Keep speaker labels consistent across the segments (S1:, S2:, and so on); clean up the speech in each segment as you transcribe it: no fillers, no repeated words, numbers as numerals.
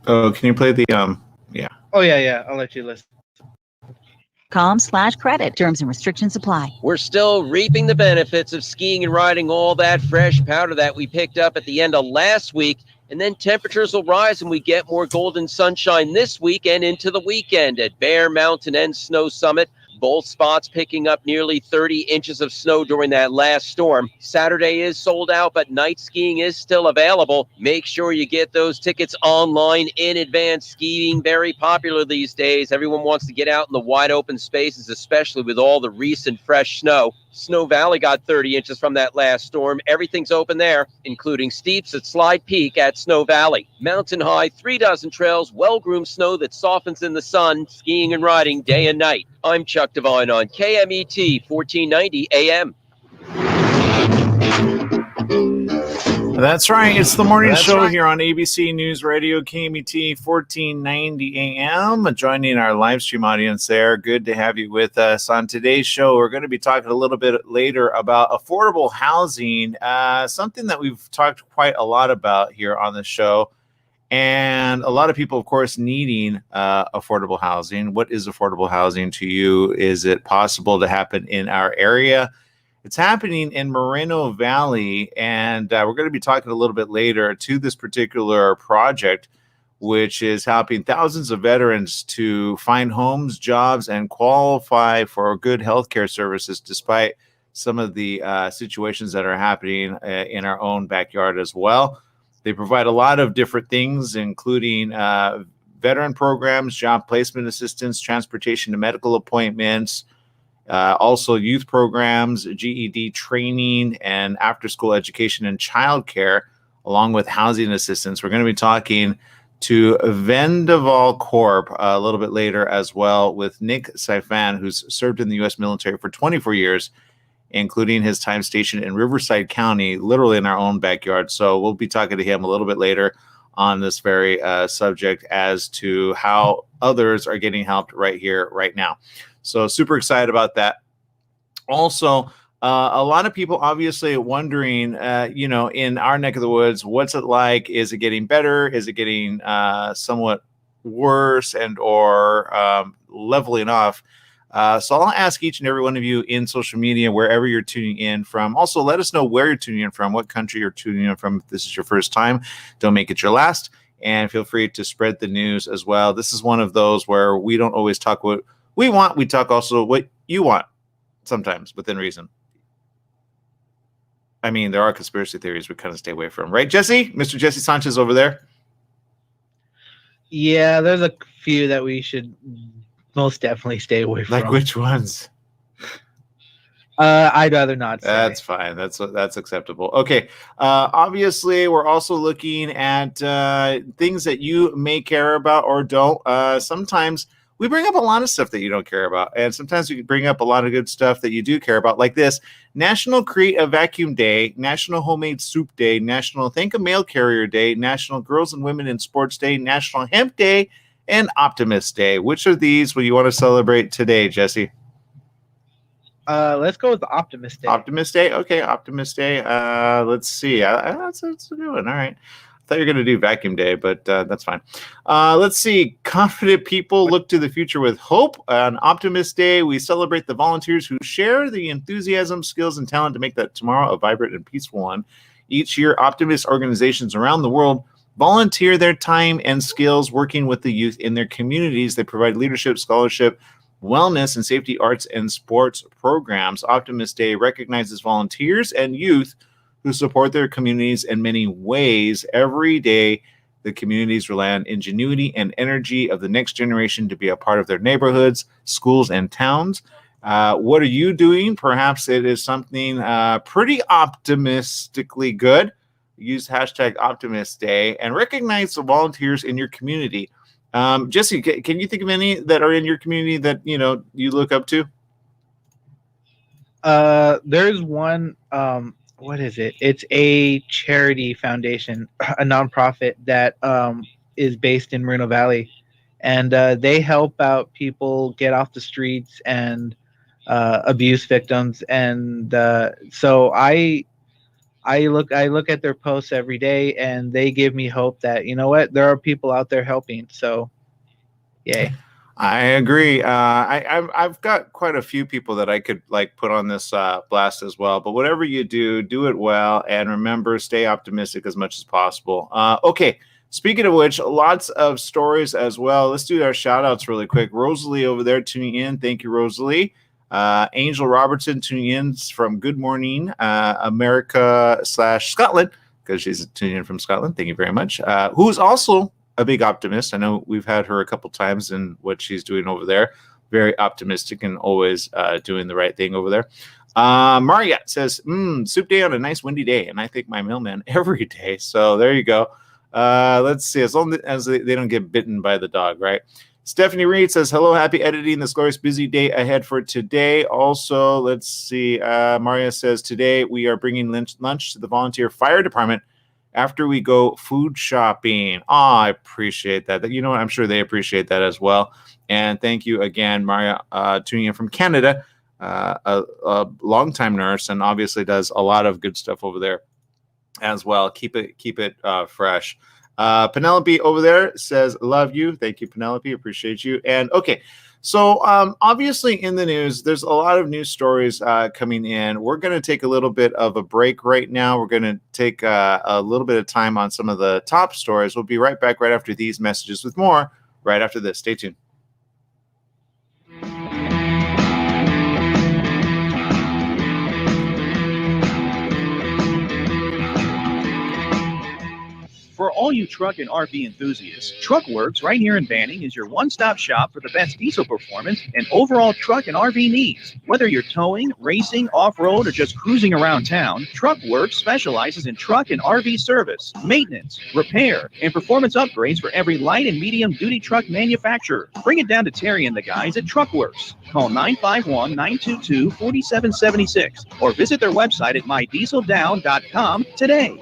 S1: Oh, can you play the yeah.
S2: Oh yeah. I'll let you listen.
S3: .com/credit. Terms and restrictions apply.
S4: We're still reaping the benefits of skiing and riding all that fresh powder that we picked up at the end of last week. And then temperatures will rise and we get more golden sunshine this week and into the weekend at Bear Mountain and Snow Summit. Both spots picking up nearly 30 inches of snow during that last storm. Saturday is sold out, but night skiing is still available. Make sure you get those tickets online in advance. Skiing very popular these days. Everyone wants to get out in the wide open spaces, especially with all the recent fresh snow. Snow Valley got 30 inches from that last storm. Everything's open there, including steeps at Slide Peak at Snow Valley. Mountain High, 3 dozen trails, well-groomed snow that softens in the sun, skiing and riding day and night. I'm Chuck Devine on KMET 1490 AM.
S1: That's right. It's the morning show here on ABC News Radio, KMET 1490 AM. Joining our live stream audience there. Good to have you with us. On today's show, we're going to be talking a little bit later about affordable housing, something that we've talked quite a lot about here on the show. And a lot of people, of course, needing affordable housing. What is affordable housing to you? Is it possible to happen in our area? It's happening in Moreno Valley, and we're going to be talking a little bit later to this particular project, which is helping thousands of veterans to find homes, jobs, and qualify for good healthcare services despite some of the situations that are happening in our own backyard as well. They provide a lot of different things, including veteran programs, job placement assistance, transportation to medical appointments, also youth programs, GED training, and after-school education and childcare, along with housing assistance. We're going to be talking to Vendaval Corp a little bit later as well with Nick Saifan, who's served in the U.S. military for 24 years, including his time stationed in Riverside County, literally in our own backyard. So we'll be talking to him a little bit later on this very subject as to how others are getting helped right here, right now. So super excited about that. Also, a lot of people obviously wondering, in our neck of the woods, what's it like? Is it getting better? Is it getting somewhat worse and or leveling off? So I'll ask each and every one of you in social media, wherever you're tuning in from. Also, let us know where you're tuning in from, what country you're tuning in from. If this is your first time, don't make it your last. And feel free to spread the news as well. This is one of those where we don't always talk what we want. We talk also what you want, sometimes within reason. I mean, there are conspiracy theories we kind of stay away from. Right, Jesse? Mr. Jesse Sanchez over there?
S2: Yeah, there's a few that we should most definitely stay away from.
S1: Like which ones?
S2: I'd rather not say.
S1: That's fine. That's acceptable. Okay. Obviously, we're also looking at things that you may care about or don't. Sometimes we bring up a lot of stuff that you don't care about, and sometimes we bring up a lot of good stuff that you do care about, like this: National Create a Vacuum Day, National Homemade Soup Day, National Thank a Mail Carrier Day, National Girls and Women in Sports Day, National Hemp Day, and Optimist Day. Which of these will you want to celebrate today, Jesse?
S2: Let's go with the Optimist Day.
S1: Optimist Day? Okay, Optimist Day. Let's see. That's a good one. All right. I thought you were going to do Vacuum Day, but that's fine. Let's see. Confident people look to the future with hope. On Optimist Day, we celebrate the volunteers who share the enthusiasm, skills, and talent to make that tomorrow a vibrant and peaceful one. Each year, Optimist organizations around the world volunteer their time and skills working with the youth in their communities. They provide leadership, scholarship, wellness, and safety arts and sports programs. Optimist Day recognizes volunteers and youth who support their communities in many ways. Every day, the communities rely on ingenuity and energy of the next generation to be a part of their neighborhoods, schools, and towns. What are you doing? Perhaps it is something pretty optimistically good. Use hashtag Optimist Day and recognize the volunteers in your community. Jesse, can you think of any that are in your community that you look up to?
S2: There's one. What is it? It's a charity foundation, a nonprofit that is based in Moreno Valley, and they help out people get off the streets and abuse victims. And so I I look at their posts every day, and they give me hope that, you know what, there are people out there helping. So, yay.
S1: I agree. I've got quite a few people that I could like put on this blast as well. But whatever you do it well, and remember, stay optimistic as much as possible. Okay. Speaking of which, lots of stories as well. Let's do our shout outs really quick. Rosalie over there tuning in. Thank you, Rosalie. Angel Robertson tuning in from Good Morning America / Scotland, because she's tuning in from Scotland. Thank you very much. Who's also a big optimist. I know we've had her a couple times in what she's doing over there. Very optimistic and always doing the right thing over there. Maria says, soup day on a nice windy day. And I think my mailman every day. So there you go. Let's see. As long as they don't get bitten by the dog, right? Stephanie Reed says, hello, happy editing. This glorious busy day ahead for today. Also, let's see. Maria says, today we are bringing lunch to the volunteer fire department after we go food shopping. I appreciate that. You know what? I'm sure they appreciate that as well. And thank you again, Maria, tuning in from Canada, a longtime nurse, and obviously does a lot of good stuff over there as well. Keep it fresh. Penelope over there says, love you. Thank you, Penelope. Appreciate you. And okay. So obviously in the news, there's a lot of news stories coming in. We're going to take a little bit of a break right now. We're going to take a little bit of time on some of the top stories. We'll be right back right after these messages with more right after this. Stay tuned.
S5: For all you truck and RV enthusiasts, TruckWorks right here in Banning is your one-stop shop for the best diesel performance and overall truck and RV needs. Whether you're towing, racing, off-road, or just cruising around town, TruckWorks specializes in truck and RV service, maintenance, repair, and performance upgrades for every light and medium-duty truck manufacturer. Bring it down to Terry and the guys at TruckWorks. Call 951-922-4776 or visit their website at mydieseldown.com today.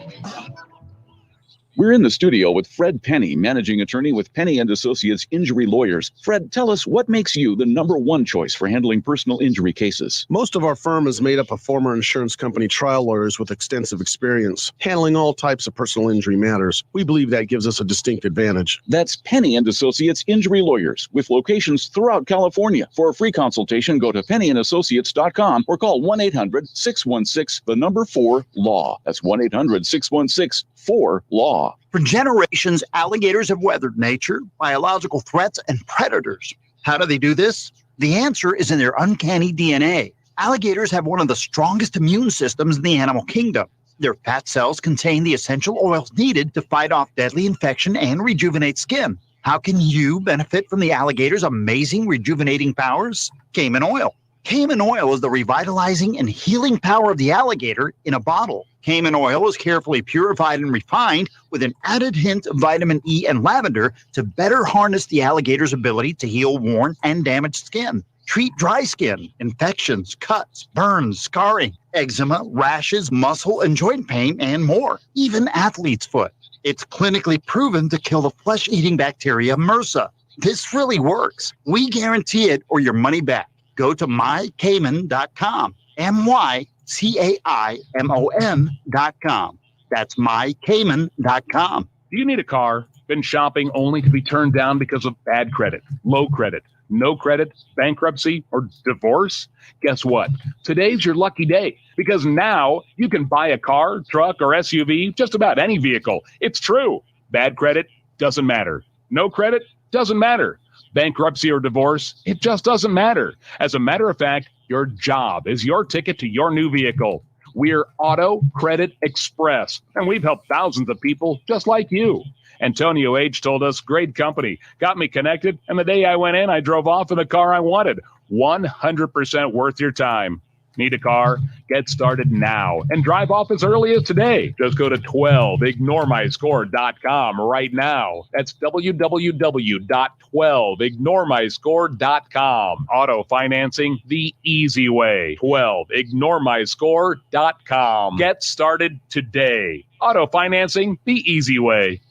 S6: We're in the studio with Fred Penny, managing attorney with Penny & Associates Injury Lawyers. Fred, tell us what makes you the number one choice for handling personal injury cases.
S7: Most of our firm is made up of former insurance company trial lawyers with extensive experience handling all types of personal injury matters. We believe that gives us a distinct advantage.
S6: That's Penny & Associates Injury Lawyers with locations throughout California. For a free consultation, go to pennyandassociates.com or call 1-800-616-4-LAW. That's 1-800-616-4-LAW.
S8: For generations, alligators have weathered nature, biological threats, and predators. How do they do this? The answer is in their uncanny DNA. Alligators have one of the strongest immune systems in the animal kingdom. Their fat cells contain the essential oils needed to fight off deadly infection and rejuvenate skin. How can you benefit from the alligator's amazing rejuvenating powers? Cayman oil. Cayman oil is the revitalizing and healing power of the alligator in a bottle. Cayman oil is carefully purified and refined with an added hint of vitamin E and lavender to better harness the alligator's ability to heal worn and damaged skin. Treat dry skin, infections, cuts, burns, scarring, eczema, rashes, muscle and joint pain, and more. Even athlete's foot. It's clinically proven to kill the flesh-eating bacteria MRSA. This really works. We guarantee it or your money back. Go to mycayman.com. mycaimon.com. That's mycayman.com.
S5: Do you need a car? Been shopping only to be turned down because of bad credit, low credit, no credit, bankruptcy, or divorce? Guess what? Today's your lucky day, because now you can buy a car, truck, or SUV, just about any vehicle. It's true. Bad credit doesn't matter. No credit doesn't matter. Bankruptcy or divorce, it just doesn't matter. As a matter of fact, your job is your ticket to your new vehicle. We're Auto Credit Express, and we've helped thousands of people just like you. Antonio H. told us, great company, got me connected, and the day I went in, I drove off in the car I wanted. 100% worth your time. Need a car? Get started now and drive off as early as today. Just go to 12ignoremyscore.com right now. That's www.12ignoremyscore.com. Auto financing the easy way. 12ignoremyscore.com. Get started today. Auto financing the easy way.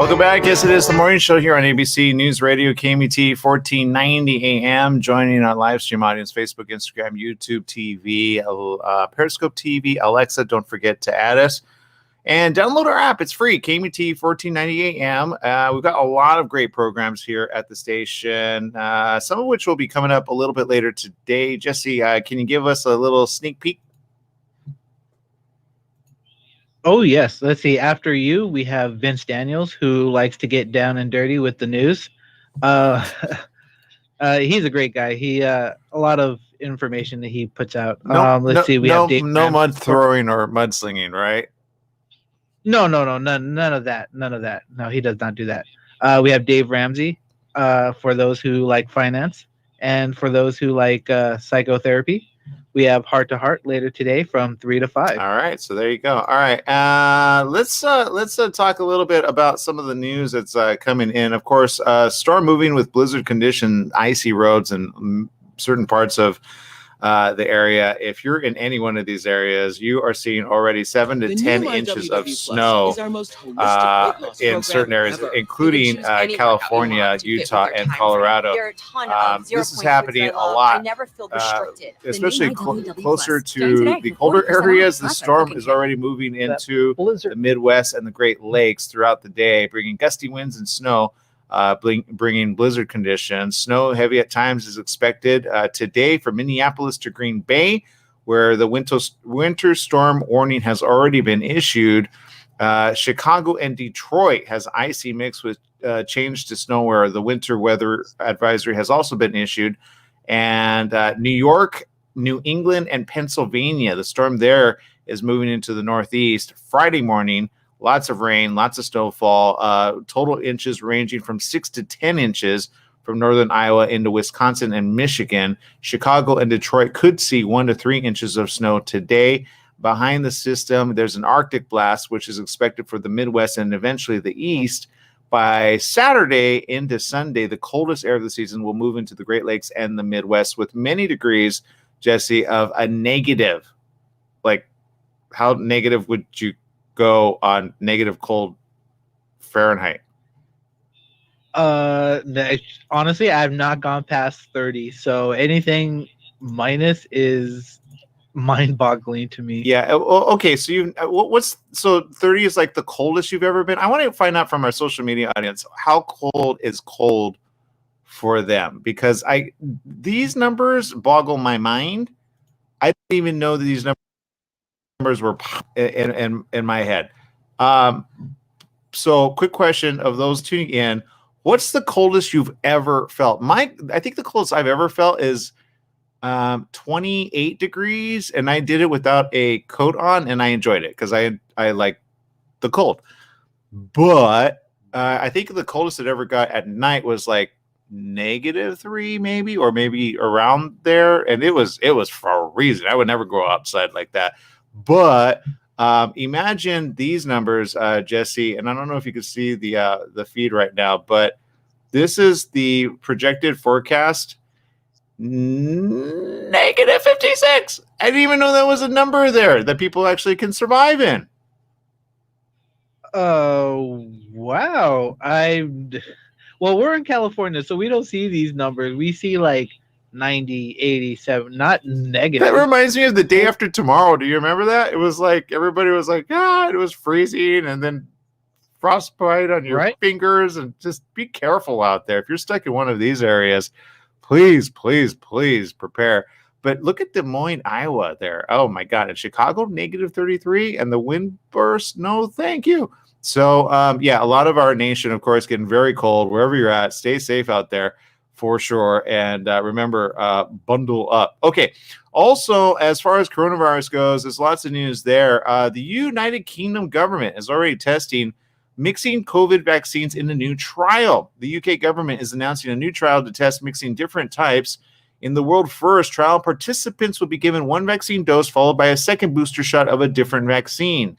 S1: Welcome back. Yes, it is the morning show here on ABC News Radio, KMET 1490 AM. Joining our live stream audience, Facebook, Instagram, YouTube TV, Periscope TV, Alexa. Don't forget to add us. And download our app. It's free, KMET 1490 AM. We've got a lot of great programs here at the station, some of which will be coming up a little bit later today. Jesse, can you give us a little sneak peek?
S2: Oh, yes. Let's see. After you, we have Vince Daniels, who likes to get down and dirty with the news. He's a great guy. He a lot of information that he puts out. Let's see. We have Dave
S1: mud throwing or mudslinging, right?
S2: No, none of that. None of that. No, he does not do that. We have Dave Ramsey for those who like finance, and for those who like psychotherapy. We have Heart to Heart later today from 3 to 5.
S1: All right, so there you go. All right, let's talk a little bit about some of the news that's coming in. Of course, storm moving with blizzard condition, icy roads, and certain parts of the area. If you're in any one of these areas, you are seeing already 7 to 10 inches of snow in certain areas, including California, Utah, and Colorado. This is happening a lot, especially closer to the colder areas. The storm is already moving into the Midwest and the Great Lakes throughout the day, bringing gusty winds and snow. Bringing blizzard conditions. Snow heavy at times is expected today from Minneapolis to Green Bay, where the winter storm warning has already been issued. Chicago and Detroit has icy mix with change to snow, where the winter weather advisory has also been issued. And New York, New England, and Pennsylvania, the storm there is moving into the Northeast Friday morning. Lots of rain, lots of snowfall, total inches ranging from 6 to 10 inches from northern Iowa into Wisconsin and Michigan. Chicago and Detroit could see 1 to 3 inches of snow today. Behind the system, there's an Arctic blast, which is expected for the Midwest and eventually the East. By Saturday into Sunday, the coldest air of the season will move into the Great Lakes and the Midwest with many degrees, Jesse, of a negative. Like, how negative would you go on negative cold Fahrenheit?
S2: Honestly, I've not gone past 30, so anything minus is mind-boggling to me.
S1: Yeah. Okay. So 30 is like the coldest you've ever been. I want to find out from our social media audience how cold is cold for them, because these numbers boggle my mind. I didn't even know that these numbers were in my head. So quick question of those tuning in, what's the coldest you've ever felt? I think the coldest I've ever felt is 28 degrees, and I did it without a coat on, and I enjoyed it because I like the cold. But I think the coldest it ever got at night was like -3, maybe, or maybe around there, and it was for a reason. I would never go outside like that. But imagine these numbers, Jesse, and I don't know if you can see the feed right now, but this is the projected forecast. -56. I didn't even know that was a number there that people actually can survive in.
S2: Oh, wow. Well, we're in California, so we don't see these numbers. We see like 90, 87, not negative.
S1: That reminds me of the day after tomorrow. Do you remember that? It was like everybody was like, it was freezing, and then frostbite on your fingers, and just be careful out there. If you're stuck in one of these areas, please prepare. But look at Des Moines, Iowa there. Oh my God. In Chicago, -33, and the wind burst. No, thank you. So, a lot of our nation, of course, getting very cold. Wherever you're at, stay safe out there for sure. And remember, bundle up. Okay. Also, as far as coronavirus goes, there's lots of news there. The United Kingdom government is already testing mixing COVID vaccines in a new trial. The UK government is announcing a new trial to test mixing different types. In the world first trial, participants will be given one vaccine dose followed by a second booster shot of a different vaccine.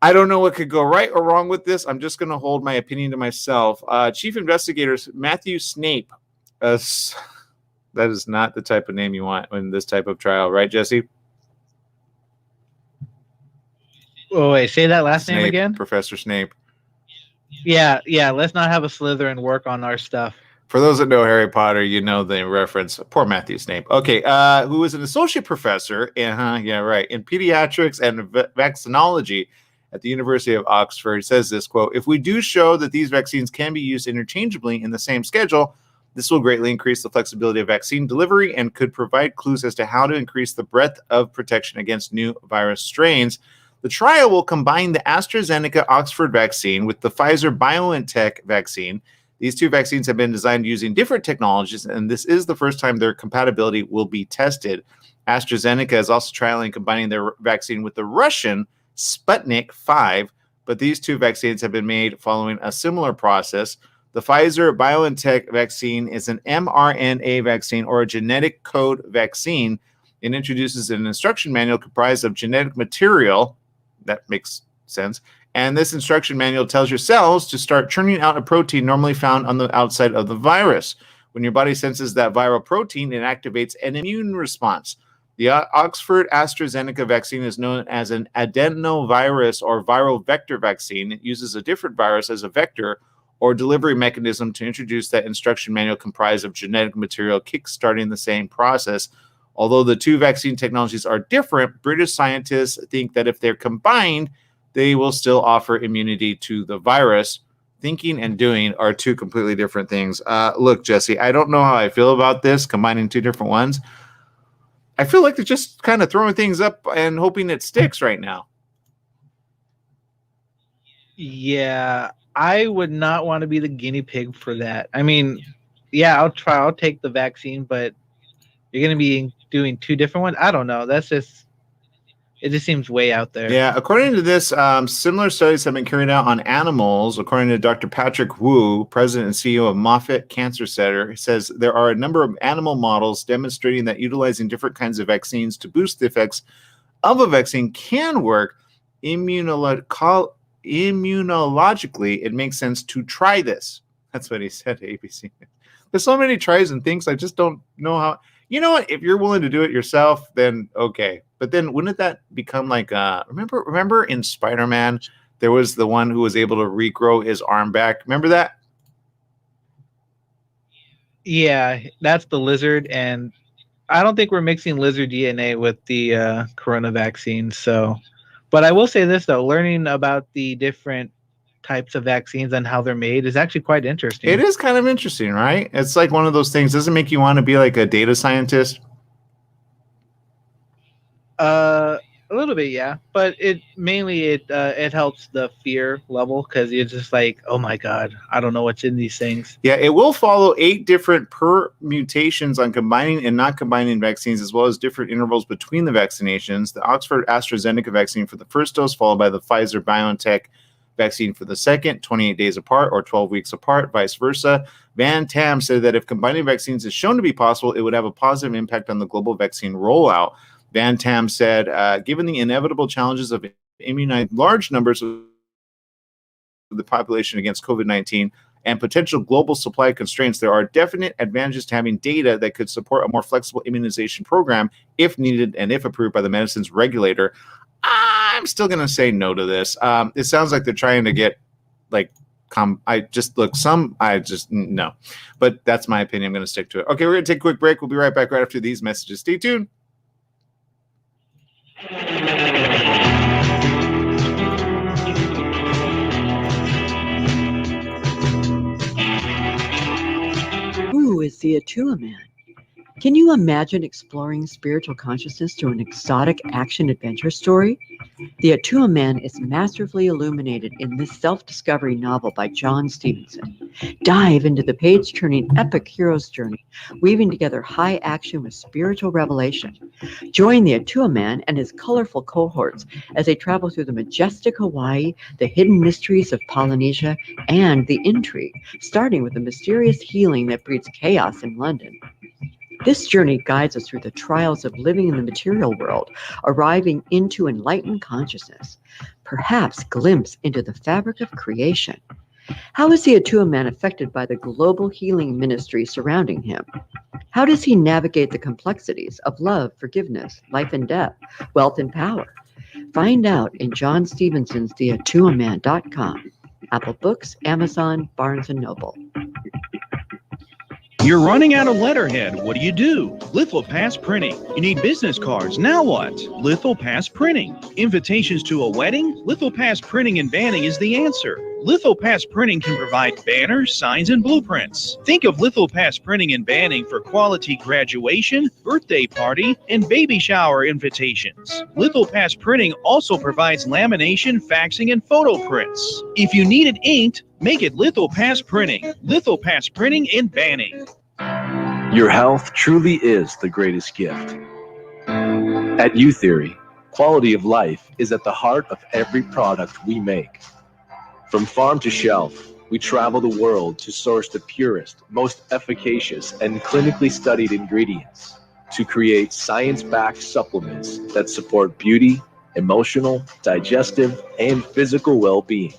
S1: I don't know what could go right or wrong with this. I'm just going to hold my opinion to myself. Chief Investigator Matthew Snape. That is not the type of name you want in this type of trial, right, Jesse?
S2: Oh, wait, say that last
S1: Snape,
S2: name again.
S1: Professor Snape.
S2: Yeah, let's not have a Slytherin work on our stuff.
S1: For those that know Harry Potter, you know the reference. Poor Matthew's name. Okay, who is an associate professor in pediatrics and vaccinology at the University of Oxford, says this quote: "If we do show that these vaccines can be used interchangeably in the same schedule, this will greatly increase the flexibility of vaccine delivery and could provide clues as to how to increase the breadth of protection against new virus strains. The trial will combine the AstraZeneca Oxford vaccine with the Pfizer BioNTech vaccine. These two vaccines have been designed using different technologies, and this is the first time their compatibility will be tested. AstraZeneca is also trialing combining their vaccine with the Russian Sputnik 5, but these two vaccines have been made following a similar process. The Pfizer BioNTech vaccine is an mRNA vaccine or a genetic code vaccine. It introduces an instruction manual comprised of genetic material." That makes sense. "And this instruction manual tells your cells to start churning out a protein normally found on the outside of the virus. When your body senses that viral protein, it activates an immune response. The Oxford AstraZeneca vaccine is known as an adenovirus or viral vector vaccine. It uses a different virus as a vector or delivery mechanism to introduce that instruction manual comprised of genetic material, kickstarting the same process. Although the two vaccine technologies are different, British scientists think that if they're combined, they will still offer immunity to the virus. Thinking and doing are two completely different things." Look, Jesse, I don't know how I feel about this, combining two different ones. I feel like they're just kind of throwing things up and hoping it sticks right now.
S2: Yeah, I would not want to be the guinea pig for that. I mean, yeah, I'll take the vaccine, but you're going to be doing two different ones? I don't know. It just seems way out there.
S1: Yeah, according to this, similar studies have been carried out on animals. According to Dr. Patrick Wu, president and CEO of Moffitt Cancer Center, he says there are a number of animal models demonstrating that utilizing different kinds of vaccines to boost the effects of a vaccine can work immunologically. It makes sense to try this. That's what he said to ABC. There's so many tries and things. I just don't know how. You know what? If you're willing to do it yourself, then okay. But then wouldn't that become like remember in Spider-Man, there was the one who was able to regrow his arm back. Remember that?
S2: Yeah, that's the lizard, and I don't think we're mixing lizard DNA with the corona vaccine. So, but I will say this though, learning about the different types of vaccines and how they're made is actually quite interesting.
S1: It is kind of interesting, right? It's like one of those things. Doesn't make you want to be like a data scientist?
S2: A little bit, yeah. But it helps the fear level because you're just like, oh my god, I don't know what's in these things.
S1: Yeah, it will follow 8 different permutations on combining and not combining vaccines, as well as different intervals between the vaccinations. The Oxford AstraZeneca vaccine for the first dose, followed by the Pfizer BioNTech vaccine for the second, 28 days apart or 12 weeks apart, vice versa. Van Tam said that if combining vaccines is shown to be possible, it would have a positive impact on the global vaccine rollout. Van Tam said, given the inevitable challenges of immunizing large numbers of the population against COVID-19 and potential global supply constraints, there are definite advantages to having data that could support a more flexible immunization program if needed and if approved by the medicines regulator. I'm still going to say no to this. It sounds like they're trying to get no. But that's my opinion. I'm going to stick to it. Okay, we're going to take a quick break. We'll be right back right after these messages. Stay tuned.
S9: Who is the Atua Man? Can you imagine exploring spiritual consciousness through an exotic action-adventure story? The Atua Man is masterfully illuminated in this self-discovery novel by John Stevenson. Dive into the page-turning epic hero's journey, weaving together high action with spiritual revelation. Join the Atua Man and his colorful cohorts as they travel through the majestic Hawaii, the hidden mysteries of Polynesia, and the intrigue, starting with the mysterious healing that breeds chaos in London. This journey guides us through the trials of living in the material world, arriving into enlightened consciousness, perhaps glimpse into the fabric of creation. How is the Atua Man affected by the global healing ministry surrounding him? How does he navigate the complexities of love, forgiveness, life and death, wealth and power? Find out in John Stevenson's TheAtuaMan.com. Apple Books, Amazon, Barnes & Noble.
S10: You're running out of letterhead. What do? Lithopass Printing. You need business cards. Now what? Lithopass Printing. Invitations to a wedding? Lithopass Printing and Banning is the answer. Lithopass Printing can provide banners, signs, and blueprints. Think of Lithopass Printing and Banning for quality graduation, birthday party, and baby shower invitations. Lithopass Printing also provides lamination, faxing, and photo prints. If you need it inked, make it Lithopass Printing. Lithopass Printing and Banning.
S11: Your health truly is the greatest gift. At U-Theory, quality of life is at the heart of every product we make. From farm to shelf, we travel the world to source the purest, most efficacious, and clinically studied ingredients to create science-backed supplements that support beauty, emotional, digestive, and physical well-being.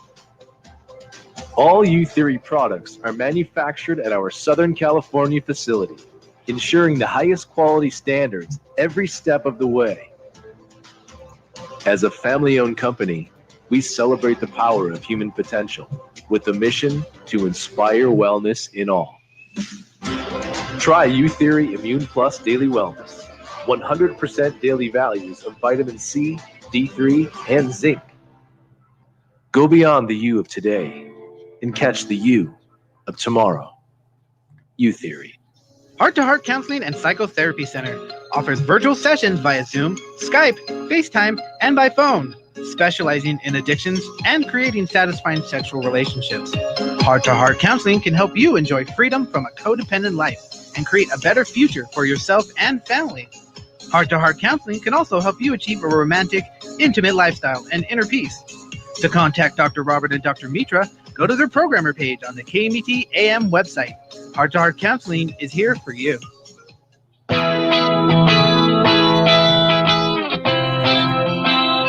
S11: All U-Theory products are manufactured at our Southern California facility, ensuring the highest quality standards every step of the way. As a family-owned company, we celebrate the power of human potential with a mission to inspire wellness in all. Try U-Theory Immune Plus Daily Wellness. 100% daily values of vitamin C, D3, and zinc. Go beyond the you of today and catch the you of tomorrow. U-Theory.
S2: Heart to Heart Counseling and Psychotherapy Center offers virtual sessions via Zoom, Skype, FaceTime, and by phone, specializing in addictions and creating satisfying sexual relationships. Heart to Heart Counseling can help you enjoy freedom from a codependent life and create a better future for yourself and family. Heart to Heart Counseling can also help you achieve a romantic, intimate lifestyle and inner peace. To contact Dr. Robert and Dr. Mitra, go to their programmer page on the KMET AM website. Heart to Heart Counseling is here for you.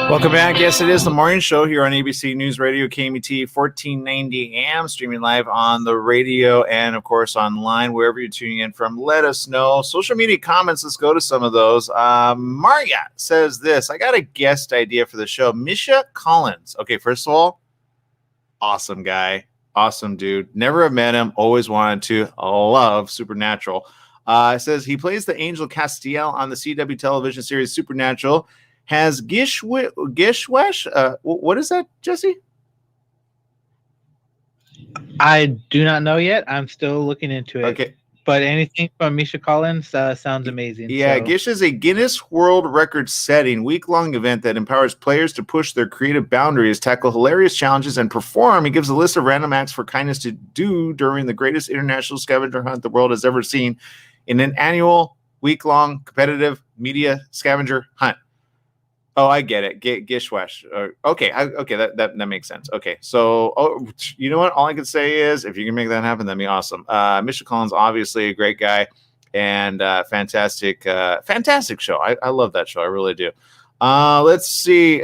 S1: Welcome back. Yes, it is the morning show here on ABC News Radio, KMET 1490 AM, streaming live on the radio and, of course, online, wherever you're tuning in from. Let us know. Social media comments, let's go to some of those. Maria says this, I got a guest idea for the show. Misha Collins. Okay, first of all, awesome guy. Awesome dude. Never have met him. Always wanted to. Love Supernatural. It says he plays the Angel Castiel on the CW television series Supernatural. Has Gishwesh? What is that, Jesse?
S2: I do not know yet. I'm still looking into it.
S1: Okay.
S2: But anything from Misha Collins sounds amazing.
S1: Yeah,
S2: so.
S1: Gish is a Guinness World Record setting week-long event that empowers players to push their creative boundaries, tackle hilarious challenges, and perform. He gives a list of random acts for kindness to do during the greatest international scavenger hunt the world has ever seen in an annual week-long competitive media scavenger hunt. Oh, I get it. Gishwesh. Okay, that makes sense. Okay, so you know what? All I can say is if you can make that happen, that'd be awesome. Misha Collins, obviously a great guy and fantastic show. I love that show. I really do. Let's see.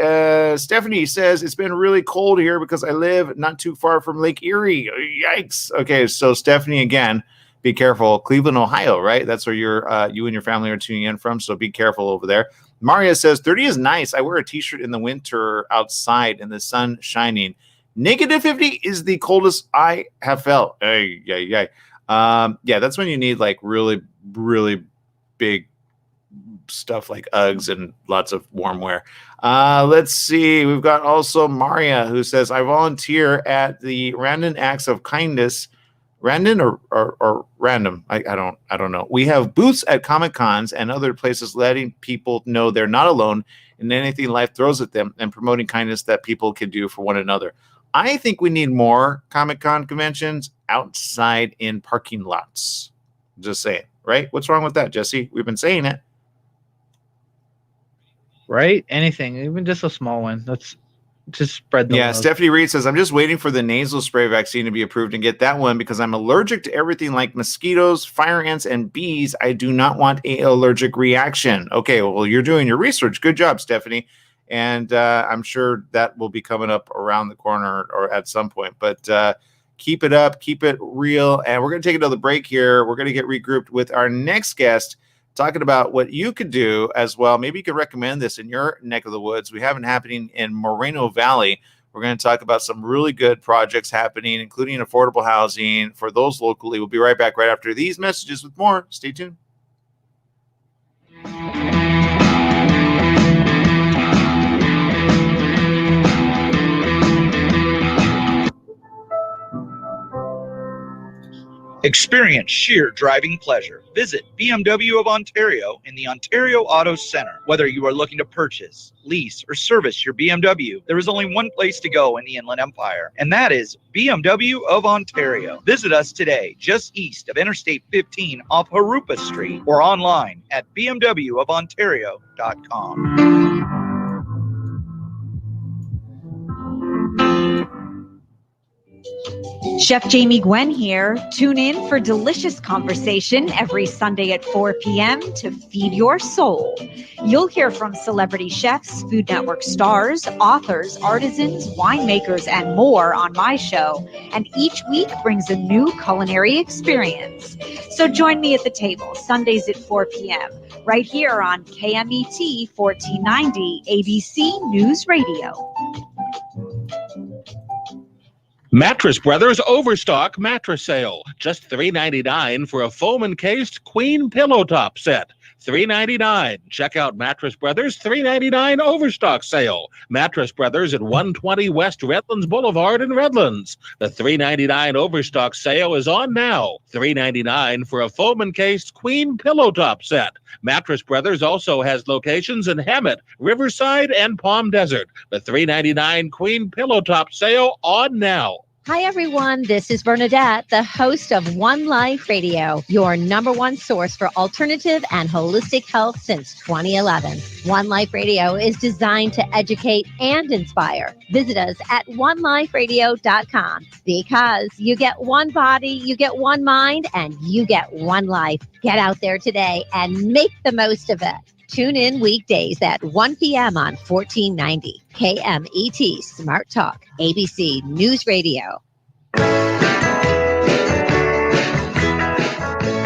S1: Stephanie says it's been really cold here because I live not too far from Lake Erie. Yikes. Okay, so Stephanie, again, be careful. Cleveland, Ohio, right? That's where you and your family are tuning in from, so be careful over there. Maria says, 30 is nice. I wear a t-shirt in the winter outside in the sun shining. -50 is the coldest I have felt. Yeah, that's when you need like really, really big stuff like Uggs and lots of warm wear. Let's see. We've got also Maria who says, I volunteer at the Random Acts of Kindness. Random or random? I don't know. We have booths at Comic Cons and other places letting people know they're not alone in anything life throws at them and promoting kindness that people can do for one another. I think we need more Comic Con conventions outside in parking lots. Just saying, right? What's wrong with that, Jesse? We've been saying it.
S2: Right? Anything, even just a small one. Let's just spread the love.
S1: Stephanie Reed says, I'm just waiting for the nasal spray vaccine to be approved and get that one because I'm allergic to everything like mosquitoes, fire ants, and bees. I do not want an allergic reaction. Okay, well, you're doing your research. Good job, Stephanie. And I'm sure that will be coming up around the corner or at some point. But keep it up. Keep it real. And we're going to take another break here. We're going to get regrouped with our next guest, talking about what you could do as well. Maybe you could recommend this in your neck of the woods. We have it happening in Moreno Valley We're going to talk about some really good projects happening, including affordable housing for those locally. We'll be right back right after these messages with more. Stay tuned.
S10: Experience sheer driving pleasure. Visit BMW of Ontario in the Ontario Auto Centre. Whether you are looking to purchase, lease, or service your BMW, there is only one place to go in the Inland Empire, and that is BMW of Ontario. Visit us today, just east of Interstate 15 off Harupa Street, or online at bmwofontario.com.
S12: Chef Jamie Gwen here. Tune in for delicious conversation every Sunday at 4 p.m. to feed your soul. You'll hear from celebrity chefs, Food Network stars, authors, artisans, winemakers, and more on my show. And each week brings a new culinary experience. So join me at the table Sundays at 4 p.m. right here on KMET 1490 ABC News Radio.
S13: Mattress Brothers Overstock Mattress Sale. Just $3.99 for a foam encased queen pillow top set. $3.99. Check out Mattress Brothers $3.99 Overstock Sale. Mattress Brothers at 120 West Redlands Boulevard in Redlands. The $3.99 Overstock Sale is on now. $3.99 for a foam encased queen pillow top set. Mattress Brothers also has locations in Hemet, Riverside, and Palm Desert. The $3.99 queen pillow top sale on now.
S14: Hi, everyone. This is Bernadette, the host of One Life Radio, your number one source for alternative and holistic health since 2011. One Life Radio is designed to educate and inspire. Visit us at oneliferadio.com because you get one body, you get one mind, and you get one life. Get out there today and make the most of it. Tune in weekdays at 1 p.m. on 1490 KMET Smart Talk, ABC News Radio.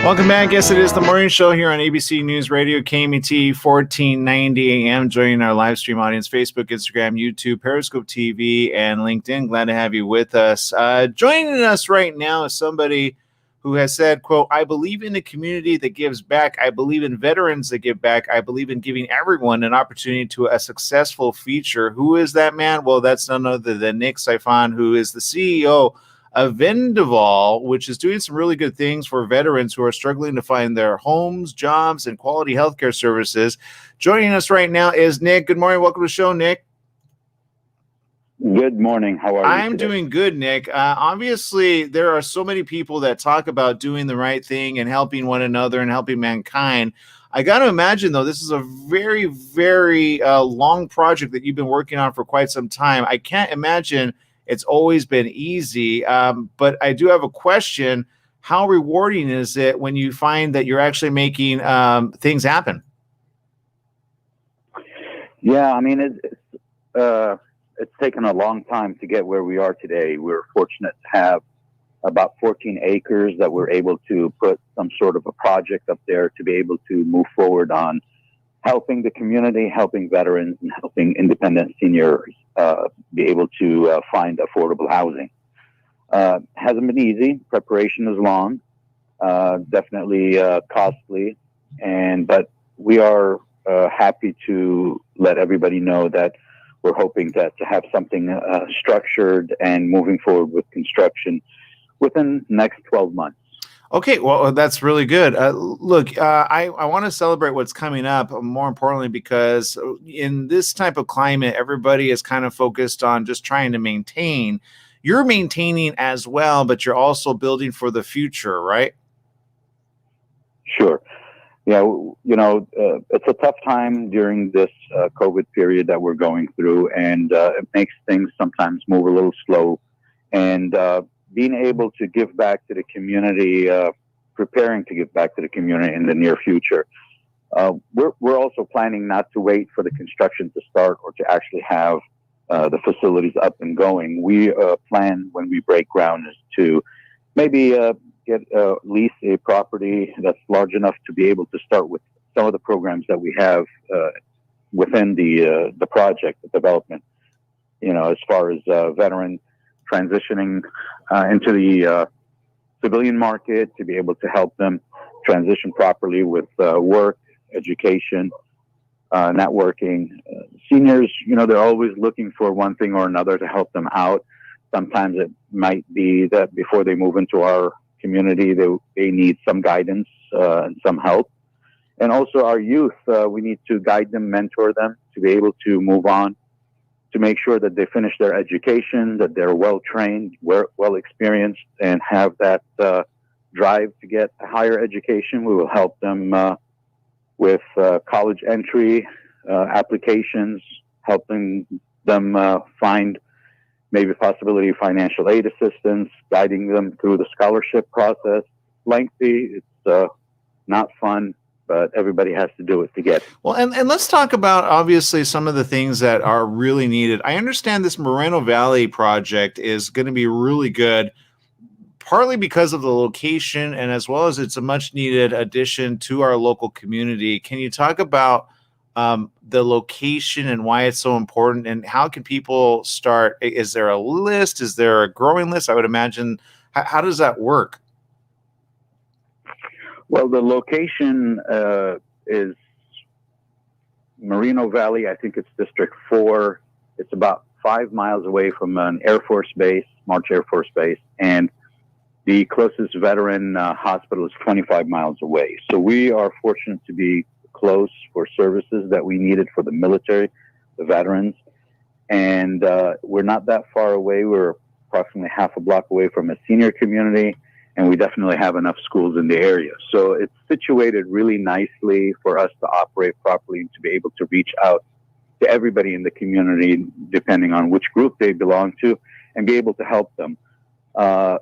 S1: Welcome back. Yes, it is the morning show here on ABC News Radio, KMET 1490 AM. Joining our live stream audience, Facebook, Instagram, YouTube, Periscope TV, and LinkedIn. Glad to have you with us. Joining us right now is somebody who has said, quote, I believe in a community that gives back. I believe in veterans that give back. I believe in giving everyone an opportunity to a successful future. Who is that man? Well, that's none other than Nick Saifan, who is the CEO of Vendaval, which is doing some really good things for veterans who are struggling to find their homes, jobs, and quality healthcare services. Joining us right now is Nick. Good morning. Welcome to the show, Nick.
S15: Good morning. How are you?
S1: I'm doing good, Nick. Obviously, there are so many people that talk about doing the right thing and helping one another and helping mankind. I got to imagine, though, this is a very, very long project that you've been working on for quite some time. I can't imagine it's always been easy, but I do have a question. How rewarding is it when you find that you're actually making things happen?
S15: Yeah, I mean, it's taken a long time to get where we are today. We're fortunate to have about 14 acres that we're able to put some sort of a project up there to be able to move forward on helping the community, helping veterans, and helping independent seniors be able to find affordable housing. Hasn't been easy. Preparation is long, definitely costly, but we are happy to let everybody know that we're hoping to have something structured and moving forward with construction within the next 12 months.
S1: Okay, well, that's really good. Look, I want to celebrate what's coming up, more importantly, because in this type of climate, everybody is kind of focused on just trying to maintain. You're maintaining as well, but you're also building for the future, right?
S15: Sure. Yeah, it's a tough time during this COVID period that we're going through, and it makes things sometimes move a little slow. And being able to give back to the community, preparing to give back to the community in the near future. We're also planning not to wait for the construction to start or to actually have the facilities up and going. We plan when we break ground is to maybe lease a property that's large enough to be able to start with some of the programs that we have within the project, the development. as far as veteran transitioning into the civilian market, to be able to help them transition properly with work, education, networking. Seniors, they're always looking for one thing or another to help them out. Sometimes it might be that before they move into our community, they need some guidance and some help. And also our youth, we need to guide them, mentor them to be able to move on, to make sure that they finish their education, that they're well-trained, well experienced, and have that drive to get a higher education. We will help them with college entry applications, helping them find maybe possibility of financial aid assistance, guiding them through the scholarship process. Lengthy, it's not fun, but everybody has to do it to get it.
S1: Well, and let's talk about obviously some of the things that are really needed. I understand this Moreno Valley project is going to be really good, partly because of the location and as well as it's a much needed addition to our local community. Can you talk about the location and why it's so important, and how can people start? Is there a list? Is there a growing list? I would imagine. How does that work?
S15: Well, the location is Moreno Valley. I think it's District 4. It's about 5 miles away from an Air Force base, March Air Force Base, and the closest veteran hospital is 25 miles away. So we are fortunate to be close for services that we needed for the military, the veterans. And we're not that far away. We're approximately half a block away from a senior community, and we definitely have enough schools in the area. So it's situated really nicely for us to operate properly and to be able to reach out to everybody in the community, depending on which group they belong to, and be able to help them.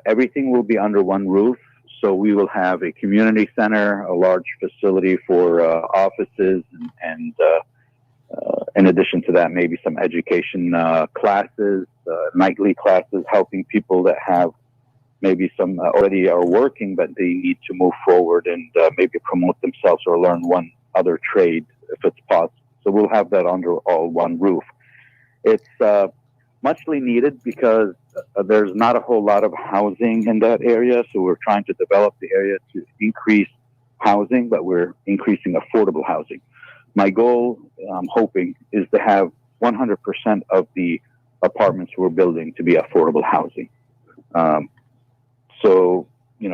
S15: Everything will be under one roof. So we will have a community center, a large facility for offices, and in addition to that, maybe some education classes, nightly classes, helping people that have maybe some already are working, but they need to move forward and maybe promote themselves or learn one other trade if it's possible. So we'll have that under all one roof. It's muchly needed because there's not a whole lot of housing in that area. So we're trying to develop the area to increase housing, but we're increasing affordable housing. My goal, I'm hoping, is to have 100% of the apartments we're building to be affordable housing. So,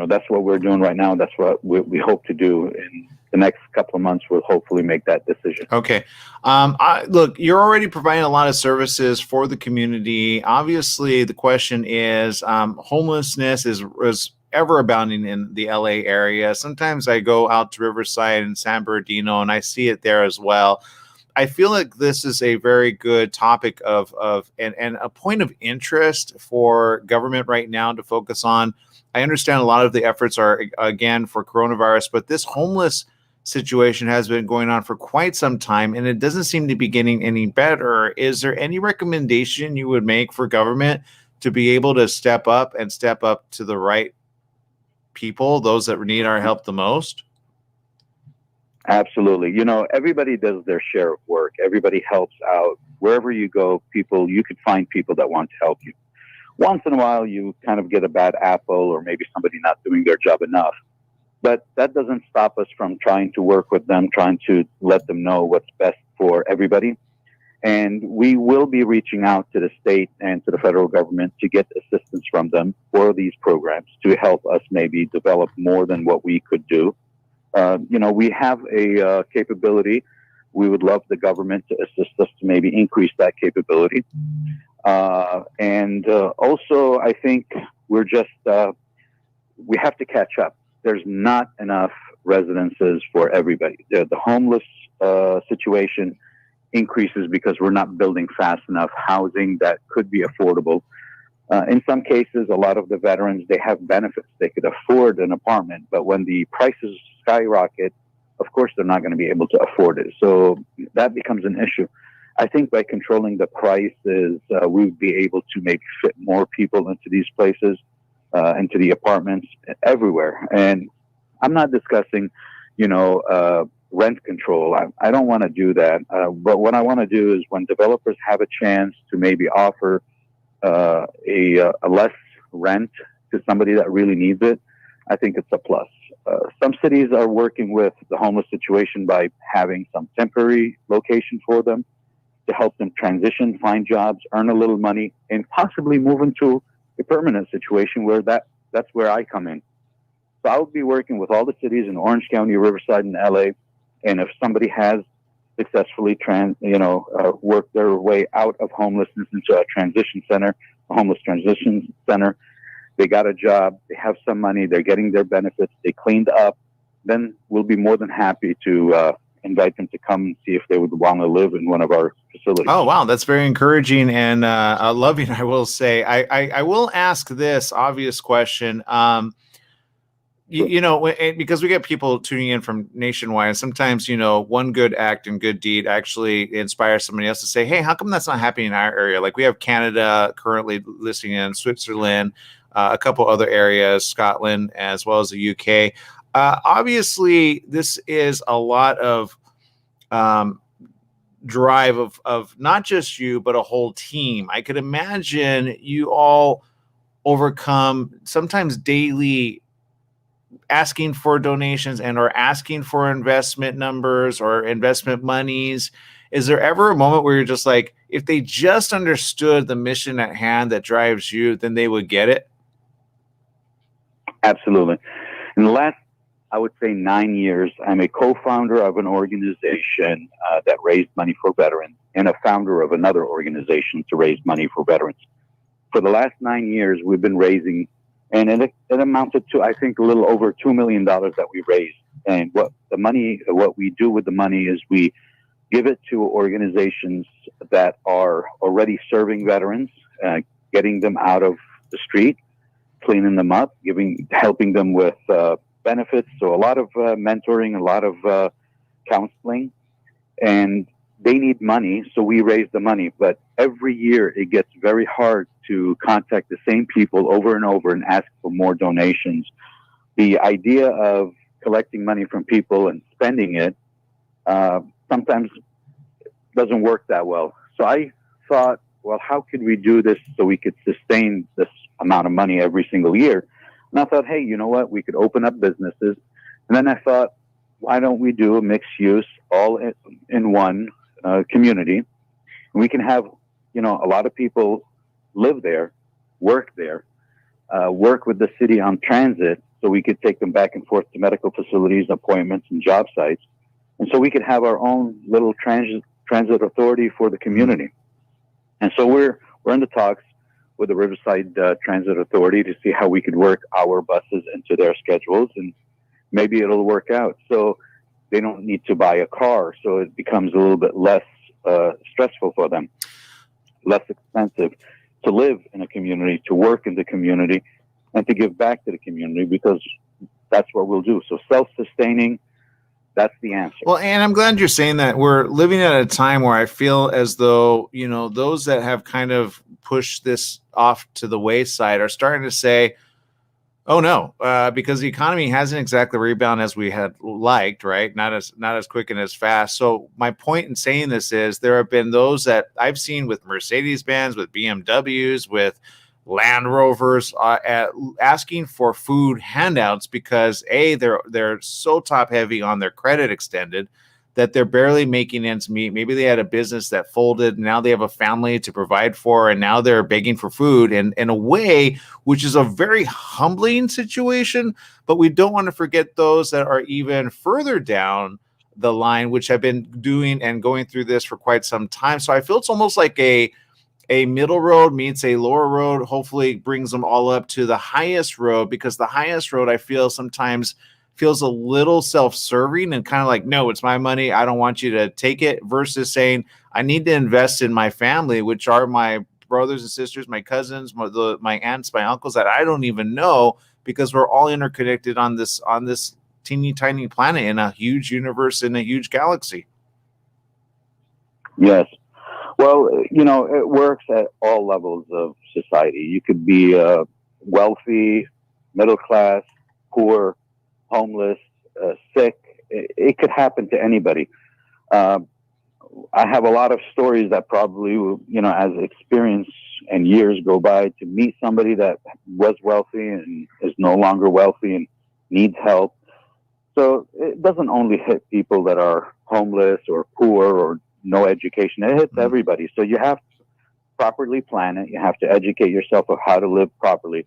S15: that's what we're doing right now. That's what we hope to do in the next couple of months. We'll hopefully make that decision.
S1: Okay. Look, you're already providing a lot of services for the community. Obviously, the question is homelessness is ever abounding in the LA area. Sometimes I go out to Riverside and San Bernardino, and I see it there as well. I feel like this is a very good topic and a point of interest for government right now to focus on. I understand a lot of the efforts are, again, for coronavirus, but this homeless situation has been going on for quite some time, and it doesn't seem to be getting any better. Is there any recommendation you would make for government to be able to step up to the right people, those that need our help the most?
S15: Absolutely. Everybody does their share of work. Everybody helps out. Wherever you go, you could find people that want to help you. Once in a while, you kind of get a bad apple or maybe somebody not doing their job enough. But that doesn't stop us from trying to work with them, trying to let them know what's best for everybody. And we will be reaching out to the state and to the federal government to get assistance from them for these programs to help us maybe develop more than what we could do. We have a capability. We would love the government to assist us to maybe increase that capability. And also, I think we have to catch up. There's not enough residences for everybody. The homeless situation increases because we're not building fast enough housing that could be affordable. In some cases, a lot of the veterans, they have benefits. They could afford an apartment, but when the prices skyrocket, of course, they're not going to be able to afford it. So that becomes an issue. I think by controlling the prices, we'd be able to maybe fit more people into these places, into the apartments everywhere. And I'm not discussing, rent control. I don't want to do that. But what I want to do is when developers have a chance to maybe offer a less rent to somebody that really needs it, I think it's a plus. Some cities are working with the homeless situation by having some temporary location for them to help them transition, find jobs, earn a little money, and possibly move into a permanent situation where that's where I come in. So I would be working with all the cities in Orange County, Riverside, and LA. And if somebody has successfully worked their way out of homelessness into a transition center, a homeless transition center, they got a job, they have some money, they're getting their benefits, they cleaned up, then we'll be more than happy to invite them to come and see if they would want to live in one of our facilities.
S1: Oh, wow. That's very encouraging and loving, I will say. I will ask this obvious question. Because we get people tuning in from nationwide, and sometimes, one good act and good deed actually inspires somebody else to say, hey, how come that's not happening in our area? Like we have Canada currently listening in, Switzerland, a couple other areas, Scotland, as well as the UK. Obviously, this is a lot of drive of not just you, but a whole team. I could imagine you all overcome sometimes daily asking for donations and or asking for investment numbers or investment monies. Is there ever a moment where you're just like, if they just understood the mission at hand that drives you, then they would get it?
S15: Absolutely. In the last, I would say 9 years, I'm a co-founder of an organization that raised money for veterans and a founder of another organization to raise money for veterans. For the last 9 years, we've been raising, and it amounted to, I think, a little over $2 million that we raised. And what we do with the money is we give it to organizations that are already serving veterans, getting them out of the street, cleaning them up, helping them with benefits. So a lot of mentoring, a lot of counseling, and they need money. So we raise the money, but every year it gets very hard to contact the same people over and over and ask for more donations. The idea of collecting money from people and spending it sometimes doesn't work that well. So I thought, well, how could we do this so we could sustain this amount of money every single year? And I thought, hey, you know what? We could open up businesses. And then I thought, why don't we do a mixed use all in one community? And we can have, a lot of people live there, work there, work with the city on transit, so we could take them back and forth to medical facilities, appointments, and job sites. And so we could have our own little transit authority for the community. And so we're in the talks with the Riverside Transit Authority to see how we could work our buses into their schedules, and maybe it'll work out. So they don't need to buy a car, so it becomes a little bit less stressful for them, less expensive to live in a community, to work in the community, and to give back to the community, because that's what we'll do. So self-sustaining, that's the answer.
S1: Well, and I'm glad you're saying that. We're living at a time where I feel as though, those that have kind of pushed this off to the wayside are starting to say, oh no, because the economy hasn't exactly rebounded as we had liked, right? Not as quick and as fast. So my point in saying this is there have been those that I've seen with Mercedes-Benz, with BMWs, with Land Rovers asking for food handouts because they're so top heavy on their credit extended that they're barely making ends meet. Maybe they had a business that folded. Now they have a family to provide for, and now they're begging for food in a way which is a very humbling situation. But we don't want to forget those that are even further down the line, which have been doing and going through this for quite some time. So I feel it's almost like a middle road meets a lower road, hopefully brings them all up to the highest road, because the highest road I feel sometimes feels a little self-serving and kind of like, no, it's my money, I don't want you to take it, versus saying, I need to invest in my family, which are my brothers and sisters, my cousins, my aunts, my uncles that I don't even know, because we're all interconnected on this teeny tiny planet in a huge universe, in a huge galaxy.
S15: Yes. Well, it works at all levels of society. You could be wealthy, middle class, poor, homeless, sick, it could happen to anybody. I have a lot of stories that probably, as experience and years go by, to meet somebody that was wealthy and is no longer wealthy and needs help. So it doesn't only hit people that are homeless or poor or no education. It hits everybody. So you have to properly plan it. You have to educate yourself of how to live properly.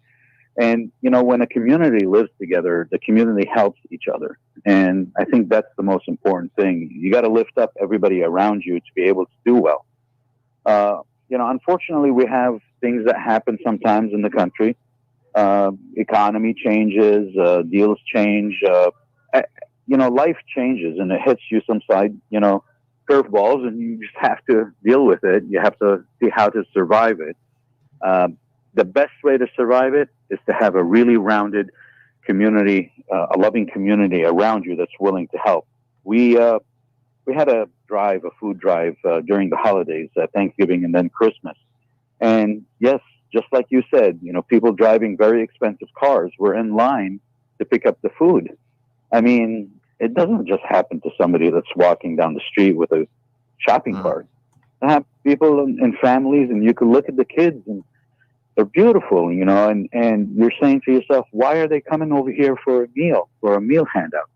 S15: And, when a community lives together, the community helps each other. And I think that's the most important thing. You got to lift up everybody around you to be able to do well. Unfortunately, we have things that happen sometimes in the country. Economy changes, deals change, life changes, and it hits you some side, curveballs, and you just have to deal with it. You have to see how to survive it. The best way to survive it is to have a really rounded community, a loving community around you that's willing to help. We had a food drive during the holidays, Thanksgiving and then Christmas. And yes, just like you said, people driving very expensive cars were in line to pick up the food. I mean, it doesn't just happen to somebody that's walking down the street with a shopping cart. It happens to people in families, and you can look at the kids, and they're beautiful, and you're saying to yourself, why are they coming over here for a meal handout?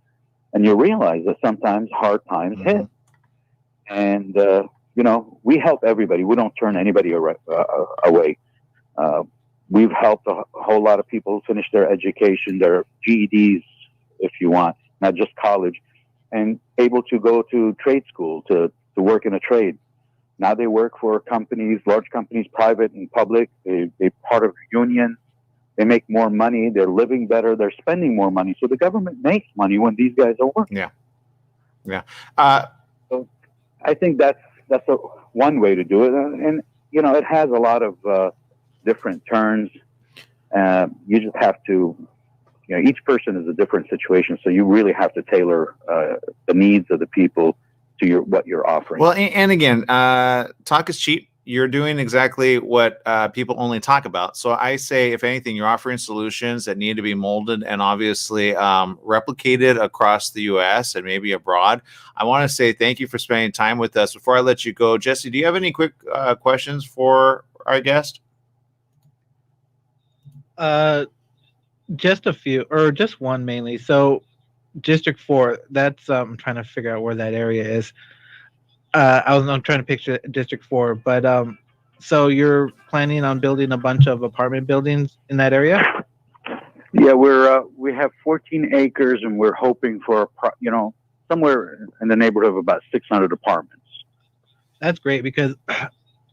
S15: And you realize that sometimes hard times hit. And, we help everybody. We don't turn anybody away. We've helped a whole lot of people finish their education, their GEDs, if you want, not just college, and able to go to trade school to work in a trade. Now they work for companies, large companies, private and public. They're part of unions. They make more money. They're living better. They're spending more money. So the government makes money when these guys are working.
S1: Yeah.
S15: So I think that's one way to do it. And it has a lot of different turns. You just have to, each person is a different situation. So you really have to tailor the needs of the people to what you're offering.
S1: Well, and again, talk is cheap. You're doing exactly what people only talk about. So I say, if anything, you're offering solutions that need to be molded and obviously replicated across the U.S. and maybe abroad. I want to say thank you for spending time with us. Before I let you go, Jesse, do you have any quick questions for our guest?
S2: Just a few, or just one mainly. So District 4, that's I'm trying to figure out where that area is. I'm trying to picture District 4, but so you're planning on building a bunch of apartment buildings in that area?
S15: Yeah, we have 14 acres, and we're hoping for somewhere in the neighborhood of about 600 apartments.
S2: That's great, because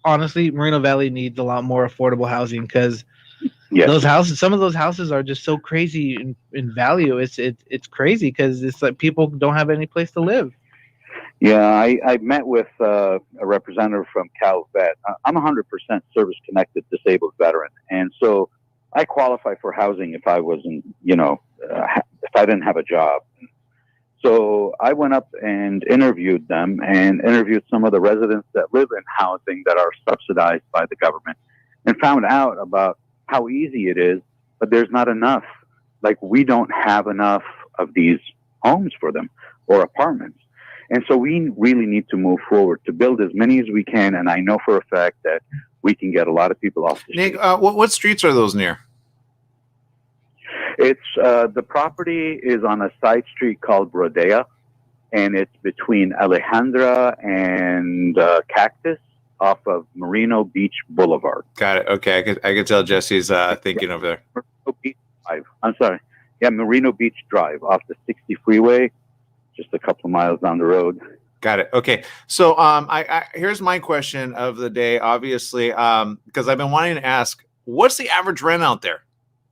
S2: honestly, Moreno Valley needs a lot more affordable housing, because those houses, some of those houses are just so crazy in value. It's crazy, because it's like people don't have any place to live.
S15: Yeah, I met with a representative from CalVet. I'm 100% service-connected disabled veteran, and so I qualify for housing if I wasn't, if I didn't have a job. So I went up and interviewed them and interviewed some of the residents that live in housing that are subsidized by the government, and found out about how easy it is, but there's not enough. Like, we don't have enough of these homes for them or apartments. And so we really need to move forward to build as many as we can. And I know for a fact that we can get a lot of people off the street.
S1: Nick, what streets are those near?
S15: It's the property is on a side street called Rodea, and it's between Alejandra and Cactus off of Merino Beach Boulevard.
S1: Got it. Okay, I could tell Jesse's thinking over there.
S15: Merino Beach Drive. I'm sorry. Yeah, Merino Beach Drive off the 60 freeway, just a couple of miles down the road.
S1: Got it. Okay. So here's my question of the day, obviously, because I've been wanting to ask, what's the average rent out there?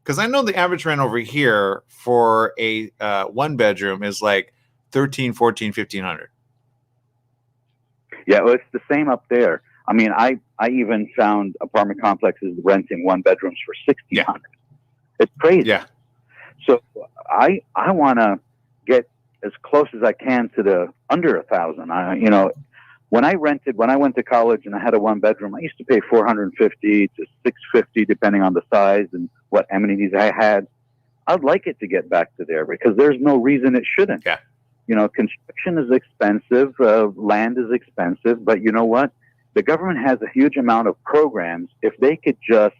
S1: Because I know the average rent over here for a one bedroom is like $1,300, $1,400, $1,500.
S15: Yeah, well, it's the same up there. I mean, I even found apartment complexes renting one bedrooms for $1,600. Yeah. It's crazy.
S1: Yeah.
S15: So I want to get as close as I can to the under $1,000. When I went to college and I had a one bedroom, I used to pay $450 to $650 depending on the size and what amenities I had. I'd like it to get back to there because there's no reason it shouldn't.
S1: Yeah.
S15: construction is expensive, land is expensive, but you know what? The government has a huge amount of programs. If they could just,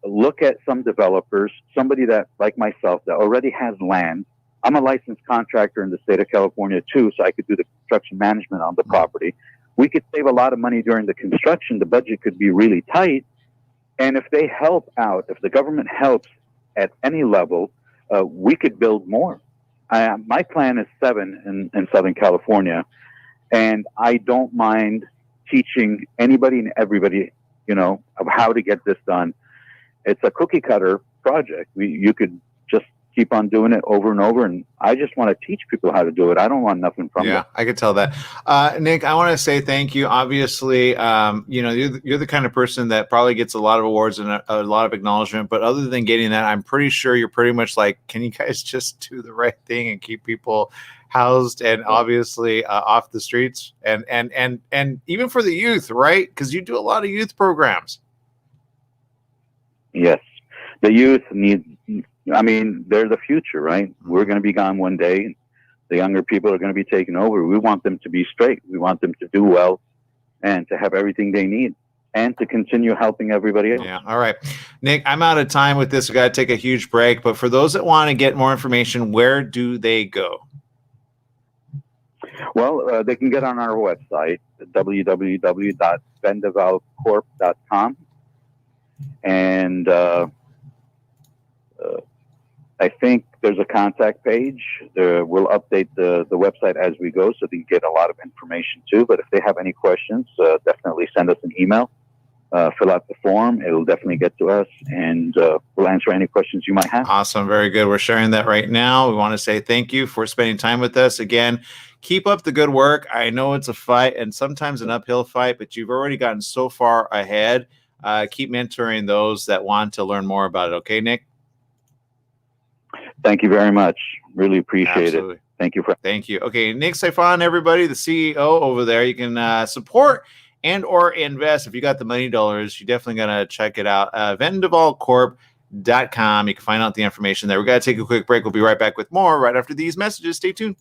S15: look at some developers, somebody that, like myself, that already has land. I'm a licensed contractor in the state of California too, so I could do the construction management on the property. We could save a lot of money during the construction. The budget could be really tight. And if they help out, if the government helps at any level, we could build more. My plan is 7 in Southern California, and I don't mind teaching anybody and everybody, of how to get this done. It's a cookie cutter project. You could just keep on doing it over and over, and I just want to teach people how to do it. I don't want nothing from them.
S1: Yeah, I could tell that. Nick, I want to say thank you. Obviously, you're the kind of person that probably gets a lot of awards and a lot of acknowledgement, but other than getting that, I'm pretty sure you're pretty much like, can you guys just do the right thing and keep people housed and obviously off the streets and even for the youth, right? Because you do a lot of youth programs.
S15: Yes, the youth need. I mean, they're the future, right? We're going to be gone one day. The younger people are going to be taken over. We want them to be straight. We want them to do well and to have everything they need and to continue helping everybody else.
S1: Yeah. All right. Nick, I'm out of time with this. We got to take a huge break. But for those that want to get more information, where do they go?
S15: Well, they can get on our website, www.vendevalcorp.com. And I think there's a contact page. We'll update the website as we go so they can get a lot of information too. But if they have any questions, definitely send us an email. Fill out the form. It'll definitely get to us, and we'll answer any questions you might have.
S1: Awesome. Very good. We're sharing that right now. We want to say thank you for spending time with us. Again, keep up the good work. I know it's a fight and sometimes an uphill fight, but you've already gotten so far ahead. Keep mentoring those that want to learn more about it. Okay, Nick?
S15: Thank you very much. Really appreciate it. Thank you.
S1: Thank you. Okay, Nick Saifan, everybody, the CEO over there. You can support and or invest. If you got the money dollars, you definitely got to check it out. vendevalcorp.com. You can find out the information there. We got to take a quick break. We'll be right back with more right after these messages. Stay tuned.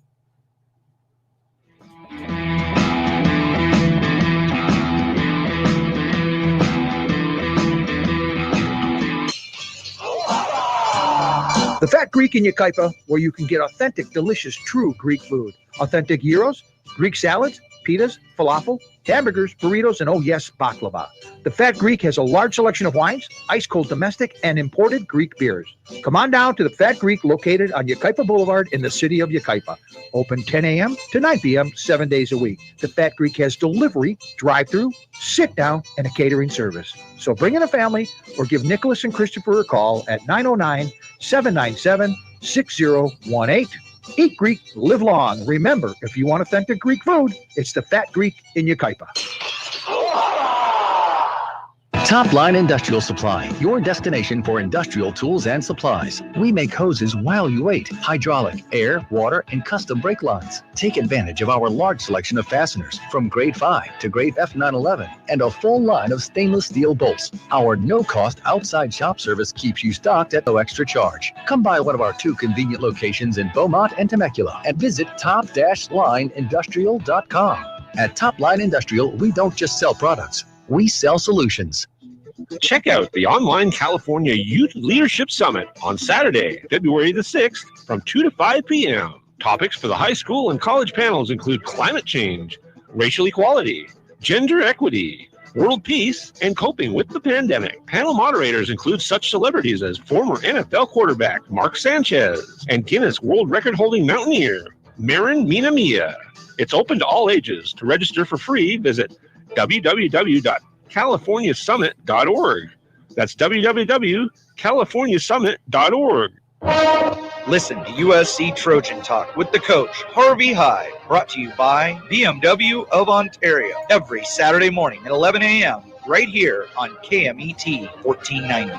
S16: The Fat Greek in Yucaipa, where you can get authentic, delicious, true Greek food. Authentic gyros, Greek salads, pitas, falafel, hamburgers, burritos, and oh yes, baklava. The Fat Greek has a large selection of wines, ice-cold domestic, and imported Greek beers. Come on down to the Fat Greek located on Yucaipa Boulevard in the city of Yucaipa. Open 10 a.m. to 9 p.m. 7 days a week. The Fat Greek has delivery, drive-through, sit-down, and a catering service. So bring in a family or give Nicholas and Christopher a call at 909-797-6018. Eat Greek, live long. Remember, if you want authentic Greek food, it's the Fat Greek in Yucaipa.
S17: Top Line Industrial Supply, your destination for industrial tools and supplies. We make hoses while you wait, hydraulic, air, water, and custom brake lines. Take advantage of our large selection of fasteners from grade 5 to grade F911 and a full line of stainless steel bolts. Our no-cost outside shop service keeps you stocked at no extra charge. Come by one of our 2 convenient locations in Beaumont and Temecula and visit top-lineindustrial.com. At Top Line Industrial, we don't just sell products, we sell solutions.
S18: Check out the online California Youth Leadership Summit on Saturday, February the 6th from 2 to 5 p.m. Topics for the high school and college panels include climate change, racial equality, gender equity, world peace, and coping with the pandemic. Panel moderators include such celebrities as former NFL quarterback Mark Sanchez and Guinness World Record-holding mountaineer Marin Minamia. It's open to all ages. To register for free, visit www.californiasummit.org. That's www.californiasummit.org.
S19: Listen to USC Trojan Talk with the coach, Harvey Hyde, brought to you by BMW of Ontario, every Saturday morning at 11 a.m. right here on KMET 1490.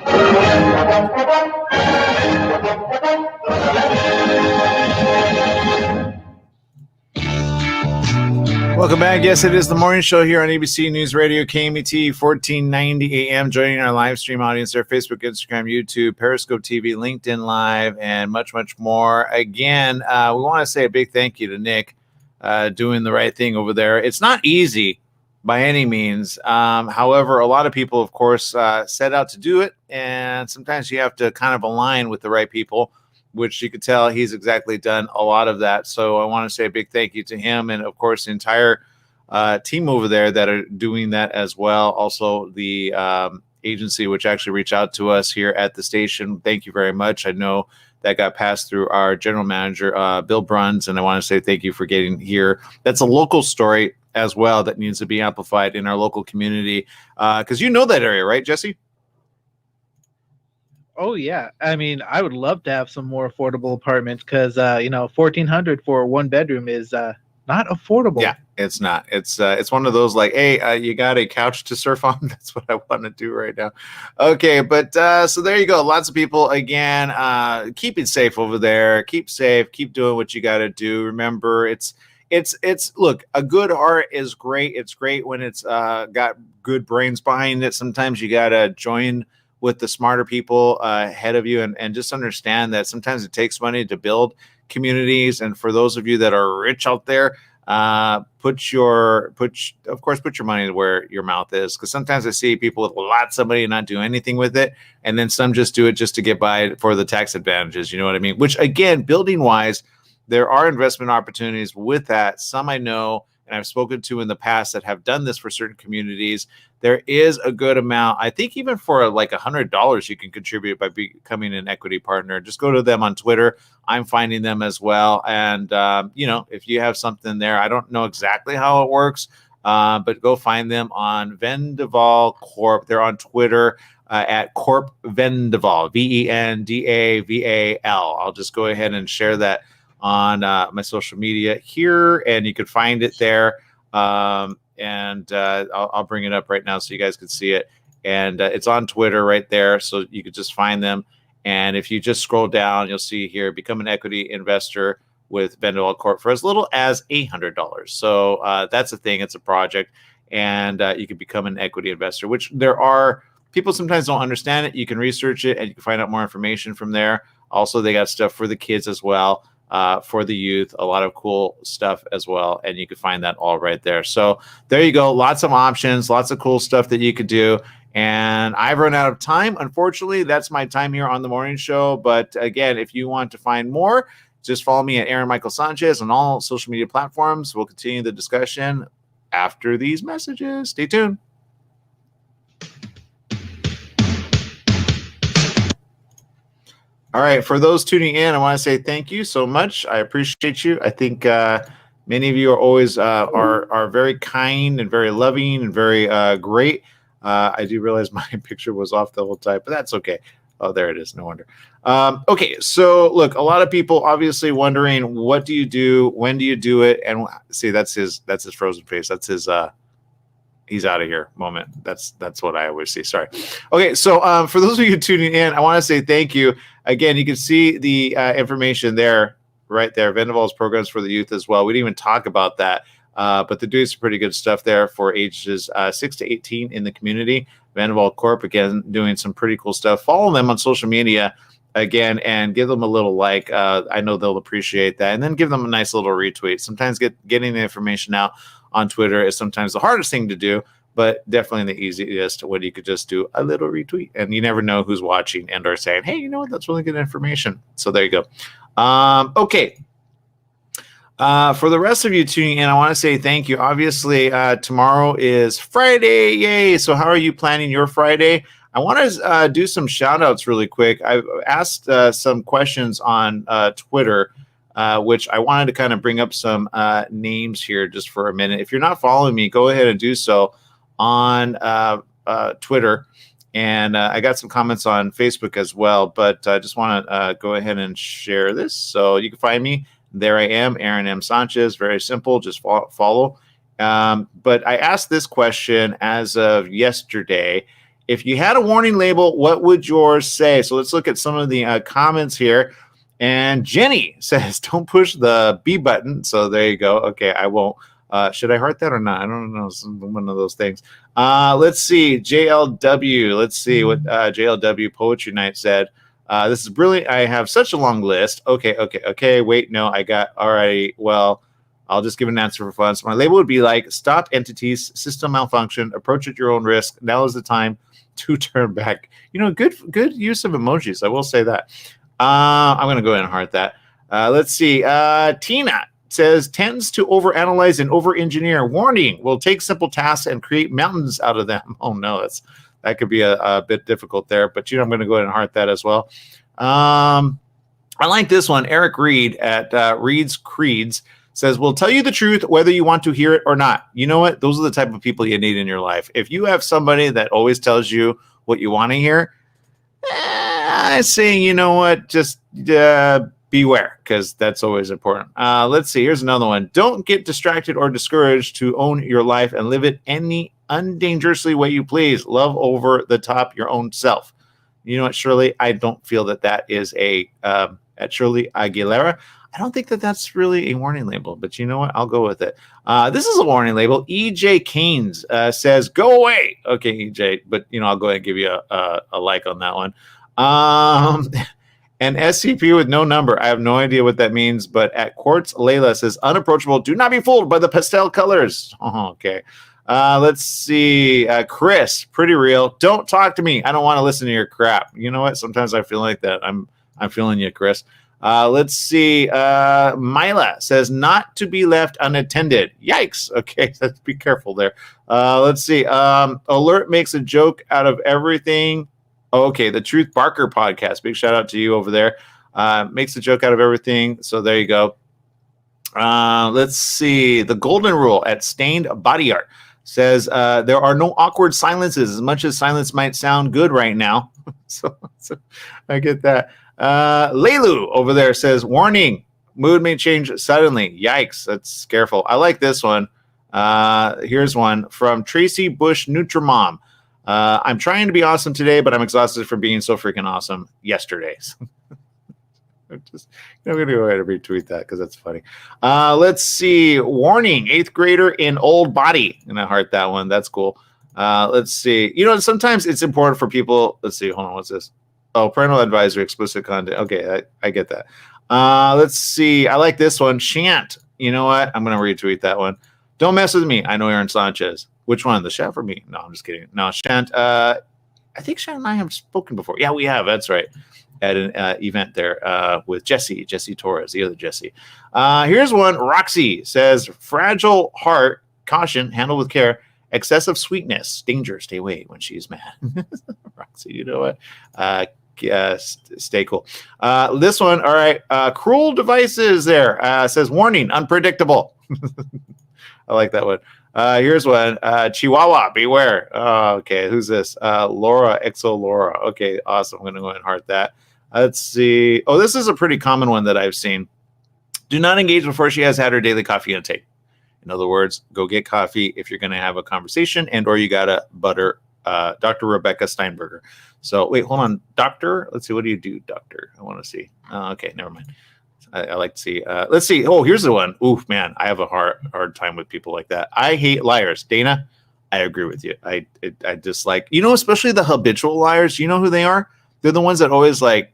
S1: Welcome back. Yes, it is the morning show here on ABC News Radio, KMET, 1490 AM. Joining our live stream audience there, Facebook, Instagram, YouTube, Periscope TV, LinkedIn Live, and much, much more. Again, we want to say a big thank you to Nick doing the right thing over there. It's not easy by any means. However, a lot of people, of course, set out to do it, and sometimes you have to kind of align with the right people, which you could tell he's exactly done a lot of that. So I want to say a big thank you to him and, of course, the entire team over there that are doing that as well. Also, the agency, which actually reached out to us here at the station. Thank you very much. I know that got passed through our general manager, Bill Bruns, and I want to say thank you for getting here. That's a local story as well that needs to be amplified in our local community, because you know that area, right, Jesse?
S2: Oh yeah, I mean, I would love to have some more affordable apartments because $1,400 for a 1 bedroom is not affordable.
S1: Yeah, it's not. It's one of those like, hey, you got a couch to surf on? That's what I want to do right now. Okay, but so there you go. Lots of people again. Keep it safe over there. Keep safe. Keep doing what you got to do. Remember, it's look, a good heart is great. It's great when it's got good brains behind it. Sometimes you got to join with the smarter people ahead of you, and just understand that sometimes it takes money to build communities. And for those of you that are rich out there, put your money where your mouth is, because sometimes I see people with lots of money and not do anything with it, and then some just do it just to get by for the tax advantages. You know what I mean? Which again, building wise, there are investment opportunities with that. Some I know and I've spoken to in the past that have done this for certain communities. There is a good amount. I think even for like $100 you can contribute by becoming an equity partner. Just go to them on Twitter. I'm finding them as well. And, if you have something there, I don't know exactly how it works, but go find them on Vendaval Corp. They're on Twitter at Corp Vendaval, Vendaval. I'll just go ahead and share that on my social media here, and you can find it there. I'll bring it up right now so you guys can see it. And it's on Twitter right there, so you could just find them. And if you just scroll down, you'll see here, become an equity investor with Vendaval Corp for as little as $800. So that's a thing. It's a project, and you can become an equity investor, which there are people sometimes don't understand it. You can research it, and you can find out more information from there. Also, they got stuff for the kids as well. For the youth, a lot of cool stuff as well, and you can find that all right there. So there you go. Lots of options, lots of cool stuff that you could do. And I've run out of time. Unfortunately, that's my time here on the morning show. But again, if you want to find more, just follow me at Aaron Michael Sanchez on all social media platforms. We'll continue the discussion after these messages. Stay tuned. All right, for those tuning in, I want to say thank you so much. I appreciate you. I think many of you are always are very kind and very loving and very great. I do realize my picture was off the whole time, but that's okay. Oh, there it is. No wonder. Okay, so look, a lot of people obviously wondering, what do you do? When do you do it? And see, that's his frozen face. That's his he's out of here moment. That's what I always see. Sorry. Okay, so for those of you tuning in, I want to say thank you. Again, you can see the information there, right there. Vendaval's programs for the youth as well. We didn't even talk about that, but they're doing some pretty good stuff there for ages 6 to 18 in the community. Vendaval Corp, again, doing some pretty cool stuff. Follow them on social media, again, and give them a little like. I know they'll appreciate that. And then give them a nice little retweet. Sometimes getting the information out on Twitter is sometimes the hardest thing to do, but definitely the easiest when you could just do a little retweet, and you never know who's watching and or saying, hey, you know what, that's really good information. So there you go. Okay. For the rest of you tuning in, I want to say thank you. Obviously, tomorrow is Friday. Yay. So how are you planning your Friday? I want to do some shout outs really quick. I've asked some questions on Twitter, which I wanted to kind of bring up some names here just for a minute. If you're not following me, go ahead and do so on Twitter. And I got some comments on Facebook as well, but I just want to go ahead and share this. So you can find me. There I am, Aaron M. Sanchez. Very simple. Just follow. But I asked this question as of yesterday. If you had a warning label, what would yours say? So let's look at some of the comments here. And Jenny says, don't push the B button. So there you go. Okay, I won't. Should I heart that or not? I don't know. It's one of those things. Let's see. JLW. Let's see what JLW Poetry Night said. This is brilliant. I have such a long list. Okay. Wait, no, I got already. Well, I'll just give an answer for fun. So my label would be like, stop entities, system malfunction, approach at your own risk. Now is the time to turn back. Good use of emojis. I will say that. I'm going to go ahead and heart that. Let's see. Tina says, tends to overanalyze and over-engineer. Warning, will take simple tasks and create mountains out of them. Oh, no, that could be a bit difficult there. But, I'm going to go ahead and heart that as well. I like this one. Eric Reed at Reed's Creeds says, we'll tell you the truth whether you want to hear it or not. You know what? Those are the type of people you need in your life. If you have somebody that always tells you what you want to hear, I say, you know what? Just beware, because that's always important. Let's see. Here's another one. Don't get distracted or discouraged to own your life and live it any undangerously way you please. Love over the top your own self. You know what, Shirley? I don't feel that is at Shirley Aguilera. I don't think that's really a warning label, but you know what? I'll go with it. This is a warning label. EJ Keynes says, go away. Okay, EJ, but I'll go ahead and give you a like on that one. And SCP with no number. I have no idea what that means, but at Quartz, Layla says, unapproachable. Do not be fooled by the pastel colors. Oh, okay. Let's see. Chris, pretty real. Don't talk to me. I don't want to listen to your crap. You know what? Sometimes I feel like that. I'm feeling you, Chris. Let's see. Mila says, not to be left unattended. Yikes. Okay, let's be careful there. Let's see. Alert makes a joke out of everything. Oh, okay, the Truth Barker podcast. Big shout out to you over there. Makes a joke out of everything. So there you go. Let's see. The Golden Rule at Stained Body Art says, there are no awkward silences, as much as silence might sound good right now. so I get that. Leilu over there says, warning, mood may change suddenly. Yikes, that's careful. I like this one. Here's one from Tracy Bush Nutrimom. I'm trying to be awesome today, but I'm exhausted from being so freaking awesome yesterday. I'm going to go ahead and retweet that because that's funny. Let's see. Warning, 8th grader in old body. And I heart that one. That's cool. Let's see. Sometimes it's important for people. Let's see. Hold on. What's this? Oh, parental advisory, explicit content. Okay, I get that. Let's see. I like this one. Shant. You know what? I'm going to retweet that one. Don't mess with me. I know Aaron Sanchez. Which one? The chef or me? No, I'm just kidding. No, Shant. I think Shant and I have spoken before. Yeah, we have. That's right. At an event there with Jesse Torres, the other Jesse. Here's one. Roxy says, fragile heart, caution, handle with care, excessive sweetness, danger, stay away when she's mad. Roxy, you know what? Stay cool. This one, all right. Cruel devices there says, warning, unpredictable. I like that one. Here's one. Chihuahua, beware. Okay, who's this? Laura, Exo Laura. Okay, awesome. I'm going to go ahead and heart that. Let's see. Oh, this is a pretty common one that I've seen. Do not engage before she has had her daily coffee intake. In other words, go get coffee if you're going to have a conversation, and or you got to butter Dr. Rebecca Steinberger. So wait, hold on. Doctor, let's see. What do you do, doctor? I want to see. Okay, never mind. I like to see. Let's see. Oh, here's the one. Oof, man, I have a hard time with people like that. I hate liars. Dana, I agree with you. I dislike, especially the habitual liars. You know who they are? They're the ones that always, like,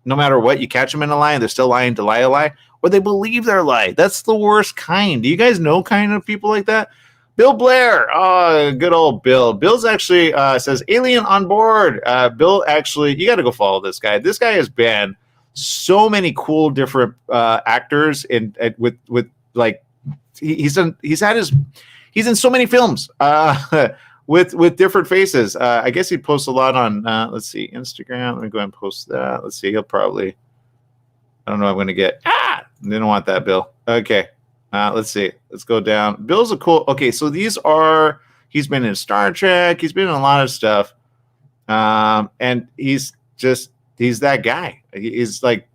S1: no matter what, you catch them in a lie and they're still lying to lie a lie, or they believe they're lying. That's the worst kind. Do you guys know kind of people like that? Bill Blair. Oh, good old Bill. Bill's actually says alien on board. Bill, actually, you got to go follow this guy. This guy has been so many cool different actors with like he's in so many films with different faces. I guess he posts a lot on let's see, Instagram. Let me go ahead and post that. Let's see, he'll probably, I don't know what I'm going to get. Didn't want that, Bill. Okay. Let's see. Let's go down. Bill's a cool. Okay, so he's been in Star Trek. He's been in a lot of stuff. And he's that guy. He's like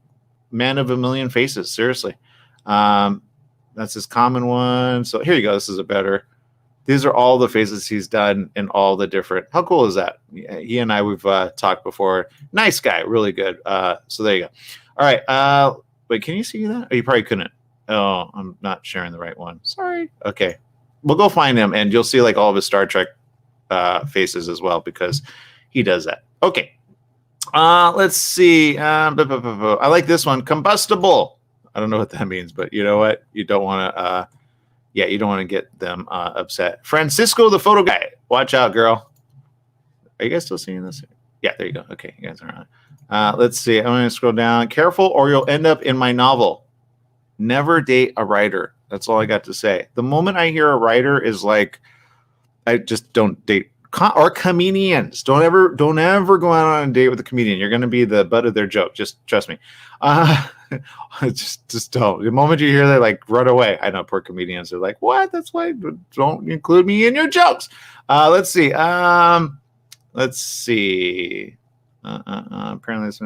S1: man of a million faces. Seriously. That's his common one. So here you go. This is a better. These are all the faces he's done in all the different. How cool is that? He and I, we've talked before. Nice guy. Really good. So there you go. All right. Wait, can you see that? Oh, you probably couldn't. Oh, I'm not sharing the right one. Sorry. Okay. We'll go find him, and you'll see like all of his Star Trek faces as well, because he does that. Okay. Let's see. I like this one. Combustible. I don't know what that means, but you know what? You don't want to. You don't want to get them upset. Francisco, the photo guy. Watch out, girl. Are you guys still seeing this? Yeah, there you go. Okay, you guys are on. Let's see. I'm going to scroll down. Careful, or you'll end up in my novel. Never date a writer. That's all I got to say. The moment I hear a writer is like, I just don't date. Or comedians. Don't ever go out on a date with a comedian. You're going to be the butt of their joke. Just trust me. Just don't. The moment you hear that, like, run away. I know poor comedians are like, what? That's why don't include me in your jokes. Let's see. Apparently, this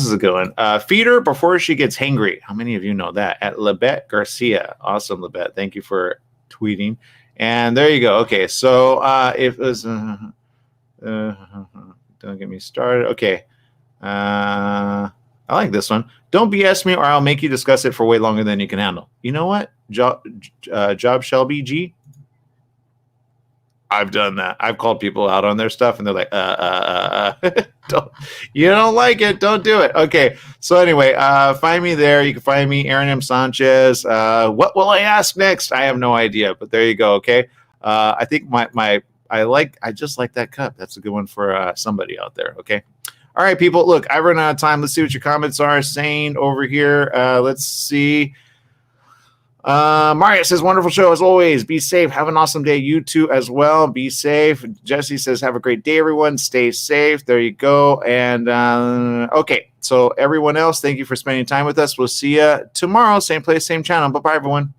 S1: is a good one. Feed her before she gets hangry. How many of you know that? At Lebet Garcia. Awesome, Lebet. Thank you for tweeting. And there you go. Okay, so if it was... don't get me started. Okay. I like this one. Don't BS me or I'll make you discuss it for way longer than you can handle. You know what? Job Shelby G. I've done that. I've called people out on their stuff and they're like, you don't like it. Don't do it. Okay. So anyway, find me there. You can find me, Aaron M. Sanchez. What will I ask next? I have no idea, but there you go. Okay. I think I just like that cup. That's a good one for somebody out there. Okay. All right, people. Look, I've run out of time. Let's see what your comments are saying over here. Let's see. Mario says, wonderful show as always. Be safe. Have an awesome day. You too as well. Be safe. Jesse says, have a great day, everyone. Stay safe. There you go. And okay. So everyone else, thank you for spending time with us. We'll see you tomorrow. Same place, same channel. Bye-bye, everyone.